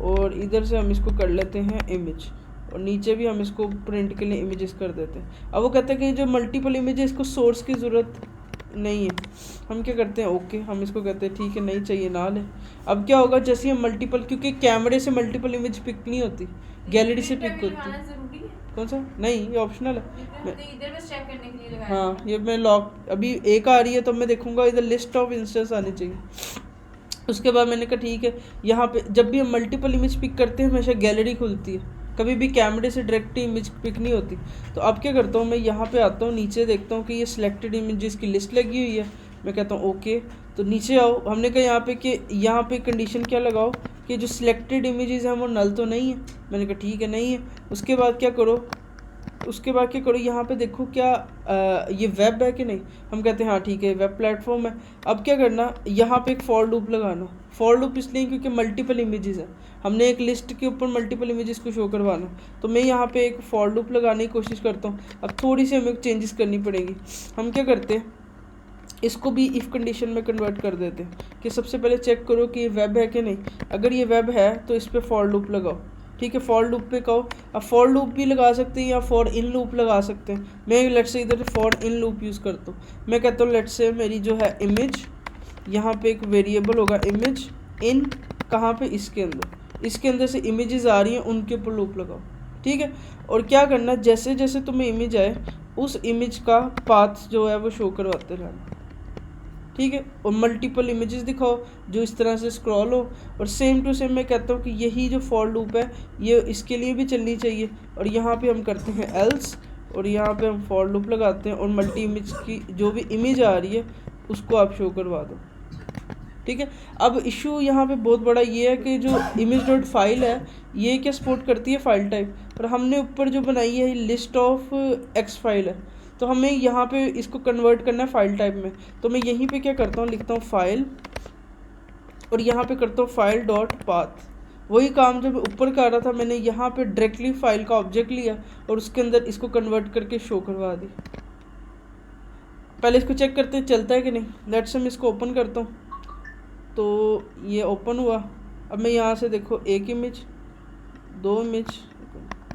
और इधर से हम इसको कर लेते हैं इमेज, और नीचे भी हम इसको प्रिंट के लिए इमेजेस कर देते हैं। अब वो कहते हैं कि जो मल्टीपल इमेज है इसको सोर्स की ज़रूरत नहीं है। हम क्या करते हैं, ओके, हम इसको कहते हैं ठीक है नहीं चाहिए ना ले। अब क्या होगा, जैसे हम मल्टीपल, क्योंकि कैमरे से मल्टीपल इमेज पिक नहीं होती, गैलरी से पिक होती है। जरूरी है? कौन सा? नहीं, ये ऑप्शनल है। इधर बस चेक करने के लिए लगाया। हाँ, ये मैं लॉक अभी एक आ रही है तो मैं देखूंगा इधर लिस्ट ऑफ इंस्टेंस आनी चाहिए। उसके बाद मैंने कहा ठीक है, यहाँ पे जब भी हम मल्टीपल इमेज पिक करते हैं हमेशा गैलरी खुलती है, कभी भी कैमरे से डायरेक्ट इमेज पिक नहीं होती। तो अब क्या करता हूँ, मैं यहाँ पे आता हूँ, नीचे देखता हूँ कि ये सिलेक्टेड इमेजेस की लिस्ट लगी हुई है। मैं कहता हूँ ओके, तो नीचे आओ, हमने कहा यहाँ पे कि यहाँ पे कंडीशन क्या लगाओ कि जो सिलेक्टेड इमेजेस हैं वो नल तो नहीं है। मैंने कहा ठीक है नहीं है। उसके बाद क्या करो, यहाँ पे देखो क्या ये वेब है कि नहीं। हम कहते हैं हाँ ठीक है वेब प्लेटफॉर्म है। अब क्या करना, यहाँ पे एक फॉर लूप लगाना। फॉर लूप इसलिए क्योंकि मल्टीपल इमेजेस है, हमने एक लिस्ट के ऊपर मल्टीपल इमेजेस को शो करवाना, तो मैं यहाँ पे एक फॉर लूप लगाने की कोशिश करता हूँ। अब थोड़ी सी हमें चेंजेस करनी पड़ेगी। हम क्या करते हैं, इसको भी इफ़ कंडीशन में कन्वर्ट कर देते हैं कि सबसे पहले चेक करो कि ये वेब है कि नहीं। अगर ये वेब है तो इस पर फॉर लूप लगाओ। ठीक है, फॉर लूप पे कहो। अब फॉर लूप भी लगा सकते हैं या फॉर इन लूप लगा सकते हैं। मैं लेट्स से इधर फॉर इन लूप यूज़ करता हूँ। मैं कहता हूँ लेट्स से मेरी जो है इमेज, यहाँ पे एक वेरिएबल होगा इमेज इन, कहाँ पे, इसके अंदर से इमेजेस आ रही हैं उनके ऊपर लूप लगाओ। ठीक है, और क्या करना, जैसे जैसे तुम्हें इमेज आए उस इमेज का पाथ जो है वो शो करवाते रहना। ठीक है, और मल्टीपल इमेजेस दिखाओ जो इस तरह से स्क्रॉल हो। और सेम टू सेम मैं कहता हूँ कि यही जो फॉर लूप है ये इसके लिए भी चलनी चाहिए। और यहाँ पे हम करते हैं एल्स, और यहाँ पे हम फॉर लूप लगाते हैं और मल्टी इमेज की जो भी इमेज आ रही है उसको आप शो करवा दो। ठीक है। अब इशू यहाँ पे बहुत बड़ा ये है कि जो इमेज डॉट फाइल है ये क्या सपोर्ट करती है फाइल टाइप, और हमने ऊपर जो बनाई है लिस्ट ऑफ एक्स फाइल है, तो हमें यहाँ पे इसको कन्वर्ट करना है फाइल टाइप में। तो मैं यहीं पे क्या करता हूँ, लिखता हूँ फाइल और यहाँ पे करता हूँ फाइल डॉट पाथ। वही काम जो मैं ऊपर कर रहा था मैंने यहाँ पे डायरेक्टली फाइल का ऑब्जेक्ट लिया और उसके अंदर इसको कन्वर्ट करके शो करवा दी। पहले इसको चेक करते हैं चलता है कि नहीं। लेट्स से मैं इसको ओपन करता हूँ, तो ये ओपन हुआ। अब मैं यहाँ से देखो एक इमेज, दो इमेज,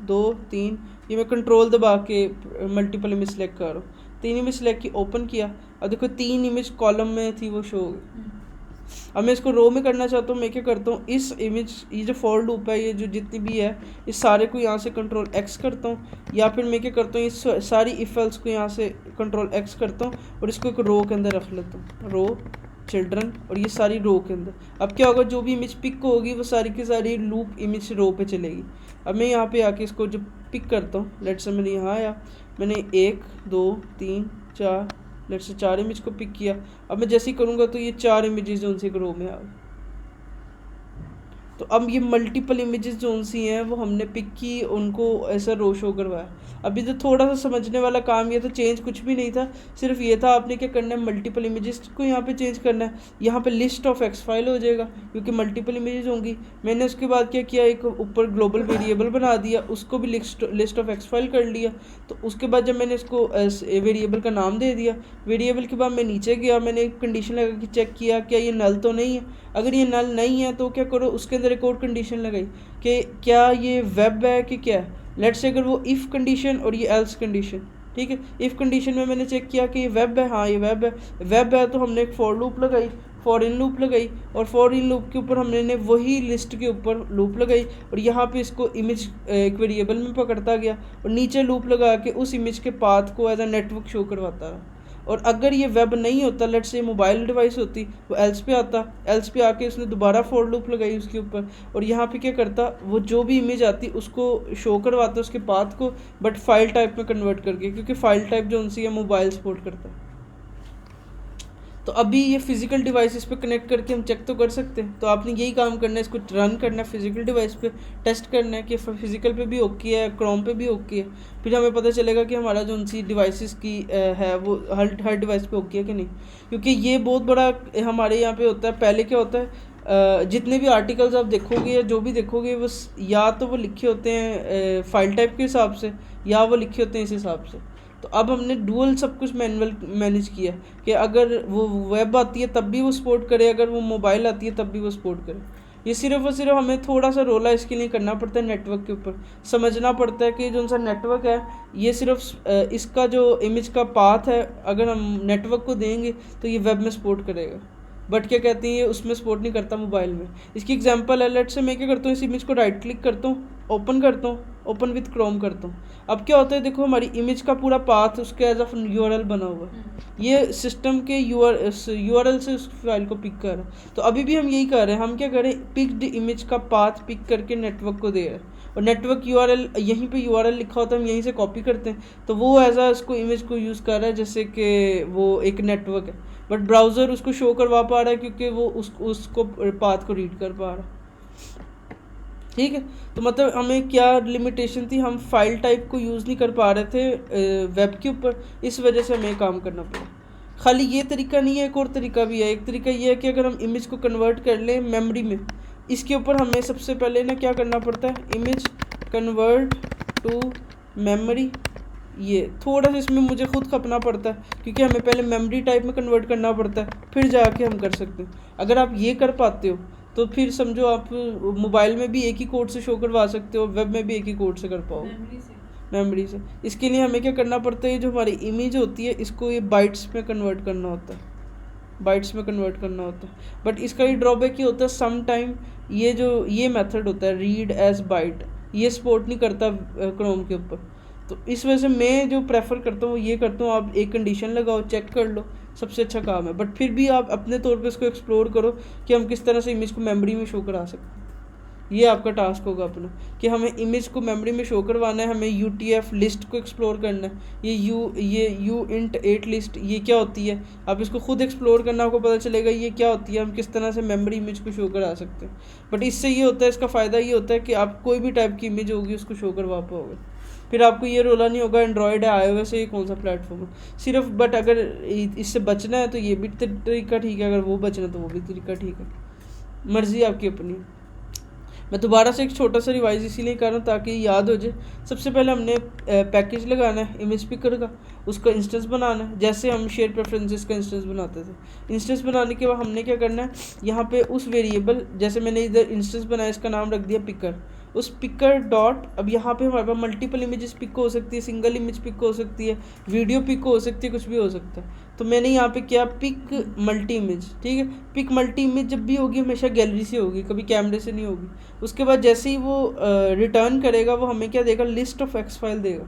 2 3, ये मैं कंट्रोल दबा के मल्टीपल इमेज सेलेक्ट कर रहा हूँ। 3 इमेज सेलेक्ट की, ओपन किया, अब देखो 3 इमेज कॉलम में थी वो शो हो गई। अब मैं इसको रो में करना चाहता हूँ, मैं क्या करता हूँ, इस इमेज ये जो फॉर लूप है ये जो जितनी भी है इस सारे को यहाँ से कंट्रोल एक्स करता हूँ, या फिर मैं क्या करता हूँ इस सारी इफ एल्स को यहाँ से कंट्रोल एक्स करता हूँ और इसको एक रो के अंदर रख लेता हूँ, रो चिल्ड्रन, और ये सारी रो के अंदर। अब क्या होगा, जो भी इमेज पिक होगी वो सारी की सारी लूप इमेज रो पे चलेगी। अब मैं यहाँ पे आके इसको जब पिक करता हूँ, लेट्स से मैंने यहाँ आया, मैंने 1 2 3 4 लेट्स से 4 इमेज को पिक किया। अब मैं जैसे ही करूँगा तो ये 4 इमेजेस जो उनसे एक रो में आ गए। तो अब ये मल्टीपल इमेजेस जो सी हैं वो हमने पिक की, उनको ऐसा रो शो करवाया। अभी तो थोड़ा सा समझने वाला काम ये था, चेंज कुछ भी नहीं था, सिर्फ ये था आपने क्या करना है, मल्टीपल इमेजेस को यहाँ पे चेंज करना है। यहाँ पे लिस्ट ऑफ एक्स फाइल हो जाएगा क्योंकि मल्टीपल इमेजेस होंगी। मैंने उसके बाद क्या किया, एक ऊपर ग्लोबल वेरिएबल बना दिया, उसको भी लिस्ट ऑफ एक्स फाइल कर लिया। तो उसके बाद जब मैंने इसको वेरिएबल का नाम दे दिया, वेरिएबल के बाद मैं नीचे गया, मैंने एक कंडीशन लगा के चेक किया क्या ये नल तो नहीं है। अगर ये नल नहीं है तो क्या करो, उसके अंदर एक और कंडीशन लगाई कि क्या ये वेब है कि क्या है। लेट्स से अगर वो इफ़ कंडीशन और ये एल्स कंडीशन, ठीक है। इफ़ कंडीशन में मैंने चेक किया कि ये वेब है, हाँ ये वेब है। वेब है तो हमने एक फॉर लूप लगाई, फॉर इन लूप लगाई, और फॉर इन लूप के ऊपर हमने वही लिस्ट के ऊपर लूप लगाई, और यहाँ पे इसको इमेज एक वेरिएबल में पकड़ता गया और नीचे लूप लगा के उस इमेज के पाथ को एज अ नेटवर्क शो करवाता रहा। और अगर ये वेब नहीं होता, लेट से मोबाइल डिवाइस होती, वो एल्स पे आता, एल्स पे आके उसने दोबारा फॉर लूप लगाई उसके ऊपर, और यहाँ पे क्या करता, वो जो भी इमेज आती उसको शो करवाता उसके पाथ को, बट फाइल टाइप में कन्वर्ट करके, क्योंकि फाइल टाइप जो उनसी है मोबाइल सपोर्ट करता है। तो अभी ये फिजिकल डिवाइसेस पे कनेक्ट करके हम चेक तो कर सकते हैं। तो आपने यही काम करना है, इसको रन करना है फिजिकल डिवाइस पे, टेस्ट करना है कि फिजिकल पे भी ओके है, क्रोम पे भी ओके है। फिर हमें पता चलेगा कि हमारा जो उनसी डिवाइसेस की है वो हर डिवाइस पे ओके है कि नहीं। क्योंकि ये बहुत बड़ा हमारे यहाँ पे होता है। पहले क्या होता है, जितने भी आर्टिकल्स आप देखोगे या जो भी देखोगे वो या तो वो लिखे होते हैं फाइल टाइप के हिसाब से, या वो लिखे होते हैं इस हिसाब से। तो अब हमने डुअल सब कुछ मैनुअल मैनेज किया कि अगर वो वेब आती है तब भी वो सपोर्ट करे, अगर वो मोबाइल आती है तब भी वो सपोर्ट करे। ये सिर्फ और सिर्फ हमें थोड़ा सा रोला इसके लिए करना पड़ता है, नेटवर्क के ऊपर समझना पड़ता है कि जो सा नेटवर्क है ये सिर्फ इसका जो इमेज का पाथ है अगर हम नेटवर्क को देंगे तो ये वेब में सपोर्ट करेगा, बट क्या कहते हैं ये उसमें सपोर्ट नहीं करता मोबाइल में। इसकी एग्जांपल है, लेट से मैं क्या करता हूँ, इस इमेज को राइट क्लिक करता हूँ, ओपन करता हूँ, ओपन विथ क्रोम करता हूँ। अब क्या होता है, देखो हमारी इमेज का पूरा पाथ उसके एज ऑफ यूआरएल बना हुआ है, ये सिस्टम के यूआरएल से उस फाइल को पिक कर रहा है। तो अभी भी हम यही कर रहे हैं, हम क्या करें, पिक्ड इमेज का पाथ पिक करके नेटवर्क को दे रहे हैं, और नेटवर्क यूआरएल यहीं पे यूआरएल लिखा होता है, हम यहीं से कॉपी करते हैं, तो वो एज आ उसको इमेज को यूज़ कर रहा है जैसे कि वो एक नेटवर्क है, बट ब्राउज़र उसको शो करवा पा रहा है क्योंकि वो उसको पाथ को रीड कर पा रहा है। ठीक है। तो मतलब हमें क्या लिमिटेशन थी, हम फाइल टाइप को यूज़ नहीं कर पा रहे थे वेब के ऊपर, इस वजह से हमें काम करना पड़ा। खाली ये तरीका नहीं है, एक और तरीका भी है। एक तरीका ये है कि अगर हम इमेज को कन्वर्ट कर लें मेमोरी में, इसके ऊपर हमें सबसे पहले ना क्या करना पड़ता है, इमेज कन्वर्ट टू मेमोरी। ये थोड़ा सा इसमें मुझे खुद खपना पड़ता है क्योंकि हमें पहले मेमोरी टाइप में कन्वर्ट करना पड़ता है, फिर जाके हम कर सकते हैं। अगर आप ये कर पाते हो तो फिर समझो आप मोबाइल में भी एक ही कोड से शो करवा सकते हो, वेब में भी एक ही कोड से कर पाओ, मेमोरी से। इसके लिए हमें क्या करना पड़ता है, जो हमारी इमेज होती है इसको ये बाइट्स में कन्वर्ट करना होता है, बाइट्स में कन्वर्ट करना होता है। बट इसका ये ड्रॉबैक ये होता है, सम टाइम ये मेथड होता है रीड एज बाइट, ये सपोर्ट नहीं करता क्रोम के ऊपर। तो इस वजह से मैं जो प्रेफर करता हूँ ये करता हूँ, आप एक कंडीशन लगाओ, चेक कर लो, सबसे अच्छा काम है। बट फिर भी आप अपने तौर पे इसको एक्सप्लोर करो कि हम किस तरह से इमेज को मेमोरी में शो करा सकते हैं। ये आपका टास्क होगा अपना कि हमें इमेज को मेमोरी में शो करवाना है, हमें UTF लिस्ट को एक्सप्लोर करना है। ये uint8 लिस्ट ये क्या होती है, आप इसको खुद एक्सप्लोर करना, आपको पता चलेगा ये क्या होती है, हम किस तरह से मेमोरी इमेज को शो करा सकते हैं। बट इससे ये होता है, इसका फ़ायदा ये होता है कि आप कोई भी टाइप की इमेज होगी उसको शो करवा पाओगे। फिर आपको ये रोला नहीं होगा एंड्रॉयड है iOS है, ये कौन सा प्लेटफॉर्म है सिर्फ। बट अगर इससे बचना है तो ये भी तरीका ठीक है, अगर वो बचना तो वो भी तरीका ठीक है, मर्ज़ी आपकी अपनी। मैं दोबारा से एक छोटा सा रिवाइज इसीलिए कर रहा हूँ ताकि याद हो जाए। सबसे पहले हमने पैकेज लगाना है इमेज पिकर का, उसका इंस्टेंस बनाना है, जैसे हम शेयर प्रेफरेंसेस का इंस्टेंस बनाते थे। इंस्टेंस बनाने के बाद हमने क्या करना है, यहाँ पे उस वेरिएबल, जैसे मैंने इधर इंस्टेंस बनाया, इसका नाम रख दिया पिकर। उस पिकर डॉट, अब यहाँ पे हमारे पास मल्टीपल इमेजेस पिक हो सकती है, सिंगल इमेज पिक हो सकती है, वीडियो पिक हो सकती है, कुछ भी हो सकता है। तो मैंने यहाँ पे किया पिक मल्टी इमेज, ठीक है। पिक मल्टी इमेज जब भी होगी हमेशा गैलरी से होगी, कभी कैमरे से नहीं होगी। उसके बाद जैसे ही वो रिटर्न करेगा वो हमें क्या देगा, लिस्ट ऑफ एक्स फाइल देगा।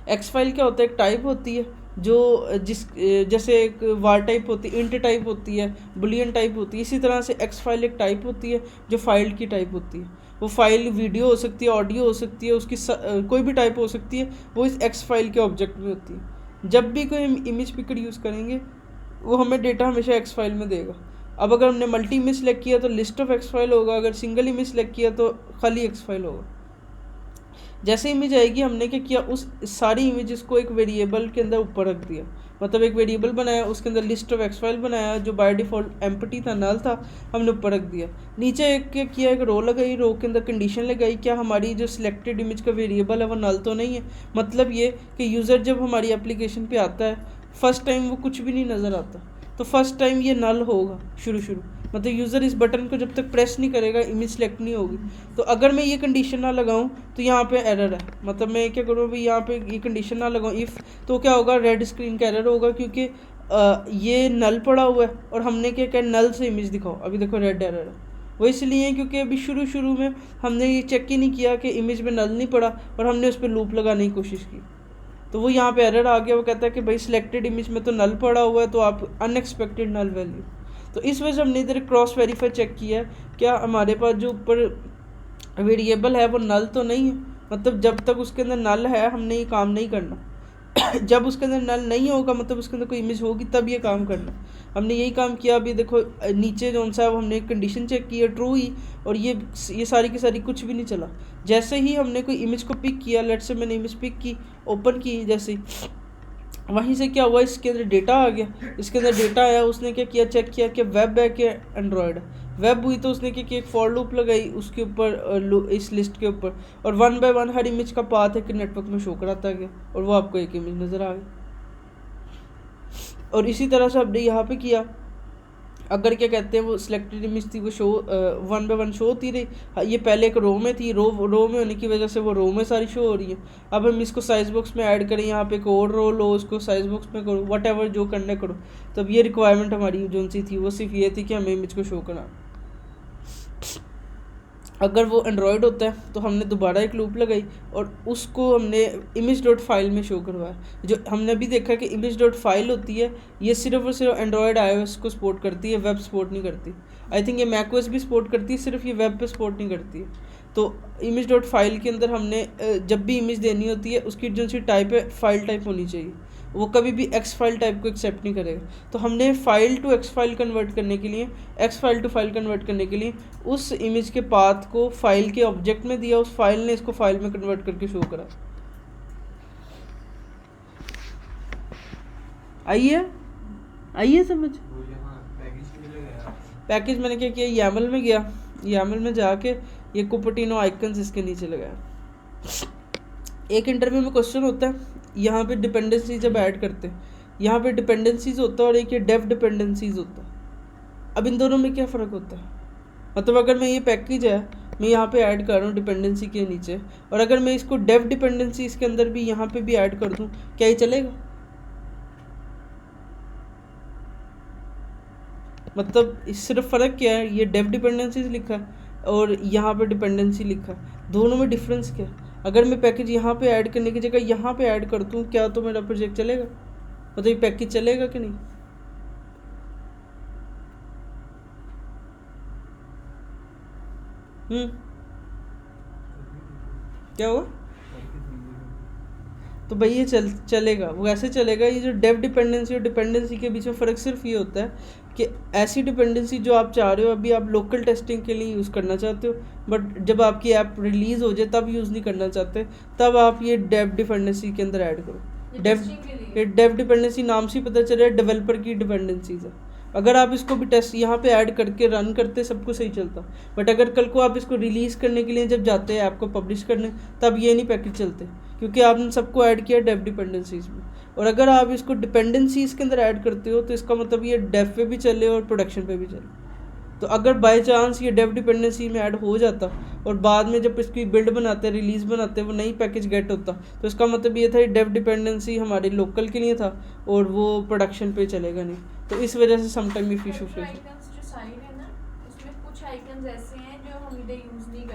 एक्स फाइल क्या होता है, एक टाइप होती है जो जैसे एक वार टाइप होती है, इंट टाइप होती है, बुलियन टाइप होती है, इसी तरह से एक्स फाइल एक टाइप होती है जो फाइल की टाइप होती है। वो फाइल वीडियो हो सकती है, ऑडियो हो सकती है, उसकी कोई भी टाइप हो सकती है, वो इस एक्स फाइल के ऑब्जेक्ट में होती है। जब भी कोई इमेज पिकर यूज़ करेंगे वो हमें डेटा हमेशा एक्स फाइल में देगा। अब अगर हमने मल्टी इमेज सेलेक्ट किया तो लिस्ट ऑफ एक्स फाइल होगा, अगर सिंगल इमेज सेलेक्ट किया तो खाली एक्स फाइल होगा। जैसे इमेज आएगी हमने क्या किया, उस सारी इमेजेस को एक वेरिएबल के अंदर ऊपर रख दिया, मतलब एक वेरिएबल बनाया, उसके अंदर लिस्ट ऑफ एक्स फाइल बनाया जो बाय डिफ़ॉल्ट एम्प्टी था, नल था, हमने ऊपर रख दिया। नीचे एक क्या किया, एक रो लगाई, रो के अंदर कंडीशन लगाई, क्या हमारी जो सिलेक्टेड इमेज का वेरिएबल है वो नल तो नहीं है। मतलब ये कि यूज़र जब हमारी एप्लीकेशन पे आता है फर्स्ट टाइम वो कुछ भी नहीं नज़र आता, तो फर्स्ट टाइम ये नल होगा शुरू, मतलब यूज़र इस बटन को जब तक प्रेस नहीं करेगा इमेज सेलेक्ट नहीं होगी। तो अगर मैं ये कंडीशन ना लगाऊं तो यहाँ पे एरर है, मतलब मैं क्या करूँ भाई, यहाँ पे ये कंडीशन ना लगाऊं इफ़, तो क्या होगा, रेड स्क्रीन का एरर होगा, क्योंकि ये नल पड़ा हुआ है और हमने क्या किया, नल से इमेज दिखाओ, अभी देखो रेड एरर है। वो इसलिए क्योंकि अभी शुरू में हमने ये चेक ही नहीं किया कि इमेज में नल नहीं पड़ा और हमने उस पर लूप लगाने की कोशिश की, तो वो यहाँ पे एरर आ गया। वो कहता है कि भाई सिलेक्टेड इमेज में तो नल पड़ा हुआ है, तो आप अनएक्सपेक्टेड नल वैल्यू। तो इस वजह से हमने इधर क्रॉस वेरीफाई चेक किया क्या हमारे पास जो ऊपर वेरिएबल है वो नल तो नहीं है, मतलब जब तक उसके अंदर नल है हमने ये काम नहीं करना जब उसके अंदर नल नहीं होगा मतलब उसके अंदर कोई इमेज होगी तब ये काम करना। हमने यही काम किया। अभी देखो नीचे जो सा हमने कंडीशन चेक की है, ट्रू ही, और ये सारी की सारी कुछ भी नहीं चला। जैसे ही हमने कोई इमेज को पिक किया, लेट से मैंने इमेज पिक की, ओपन की, जैसे ही वहीं से क्या हुआ, इसके अंदर डेटा आ गया। इसके अंदर डेटा आया, उसने क्या किया, चेक किया कि वेब है कि एंड्रॉयड। वेब हुई तो उसने क्या किया, एक फॉर लूप लगाई उसके ऊपर, इस लिस्ट के ऊपर, और 1 बाय 1 हर इमेज का पाथ एक नेटवर्क में शो कराता गया और वो आपको एक इमेज नज़र आ गई। और इसी तरह से हमने यहाँ पे किया, अगर क्या कहते हैं वो सिलेक्टेड इमेज थी वो शो 1 बाय 1 शो होती रही। ये पहले एक रो में थी, रो में होने की वजह से वो रो में सारी शो हो रही है। अब हम इसको साइज बॉक्स में ऐड करें, यहाँ पे एक और रो लो, उसको साइज बॉक्स में करो, वट एवर जो करना करो। तो अब ये रिक्वायरमेंट हमारी जो सी थी वो सिर्फ ये थी कि हमें इमेज को शो करना। अगर वो एंड्रॉयड होता है तो हमने दोबारा एक लूप लगाई और उसको हमने इमेज डॉट फाइल में शो करवाया। जो हमने अभी देखा कि इमेज डॉट फाइल होती है ये सिर्फ और सिर्फ एंड्रॉयड iOS को सपोर्ट करती है, वेब सपोर्ट नहीं करती। आई थिंक ये मैकओएस भी सपोर्ट करती है, सिर्फ ये वेब पे सपोर्ट नहीं करती है। तो इमेज डॉट फाइल के अंदर हमने जब भी इमेज देनी होती है उसकी जो सी टाइप है फाइल टाइप होनी चाहिए, वो कभी भी एक्स फाइल टाइप को एक्सेप्ट नहीं करेगा। तो हमने file to X file convert करने के लिए, X file to file convert करने के लिए उस इमेज के पाथ को फाइल के ऑब्जेक्ट में दिया, उस फाइल ने इसको फाइल में कन्वर्ट करके शो करा। आइए समझ। पैकेज मैंने क्या किया, YAML में गया, YAML में जाके ये कुपर्टिनो आइकन्स इसके नीचे लगाया। एक इंटरव्यू में क्वेश्चन होता है, यहाँ पे डिपेंडेंसी जब ऐड करते हैं, यहाँ पे डिपेंडेंसीज होता है और एक ये डेफ डिपेंडेंसीज होता है। अब इन दोनों में क्या फ़र्क होता है, मतलब अगर मैं ये पैकेज है मैं यहाँ पे ऐड कर रहा हूँ डिपेंडेंसी के नीचे, और अगर मैं इसको डेफ डिपेंडेंसी इसके अंदर भी यहाँ पे भी ऐड कर दूँ, क्या ये चलेगा? मतलब सिर्फ फ़र्क क्या है, ये डेफ डिपेंडेंसीज लिखा है और यहाँ पे डिपेंडेंसी लिखा है, दोनों में डिफरेंस क्या है? अगर मैं पैकेज यहाँ पे ऐड करने की जगह यहाँ पे ऐड कर दूँ, क्या तो मेरा प्रोजेक्ट चलेगा? मतलब ये पैकेज चलेगा कि नहीं? क्या हुआ? तो भाई ये चलेगा, वो ऐसे चलेगा। ये जो डेव डिपेंडेंसी और डिपेंडेंसी के बीच में फ़र्क सिर्फ ये होता है कि ऐसी डिपेंडेंसी जो आप चाह रहे हो अभी आप लोकल टेस्टिंग के लिए यूज़ करना चाहते हो, बट जब आपकी ऐप रिलीज़ हो जाए तब यूज़ नहीं करना चाहते, तब आप ये डेव डिपेंडेंसी के अंदर ऐड करो। ये डेव डिपेंडेंसी नाम से ही पता चल रहा है डेवलपर की डिपेंडेंसीज है। अगर आप इसको भी टेस्ट यहाँ पे ऐड करके रन करते सब कुछ सही चलता, बट अगर कल को आप इसको रिलीज़ करने के लिए जब जाते हैं ऐप को पब्लिश करने, तब ये नहीं पैकेज चलते, क्योंकि आपने सबको ऐड किया डेव डिपेंडेंसीज में। और अगर आप इसको डिपेंडेंसीज के अंदर ऐड करते हो तो इसका मतलब ये डेव पे भी चले और प्रोडक्शन पे भी चले। तो अगर बाय चांस ये डेव डिपेंडेंसी में ऐड हो जाता और बाद में जब इसकी बिल्ड बनाते रिलीज़ बनाते वो नई पैकेज गेट होता, तो इसका मतलब ये था ये डेव डिपेंडेंसी हमारे लोकल के लिए था और वो प्रोडक्शन पे चलेगा नहीं। तो इस वजह से समटाइम ये इशू फेस। आइकन्स जो साइड है ना, उसमें कुछ आइकन्स ऐसे हैं जो हम इधर यूज़ नहीं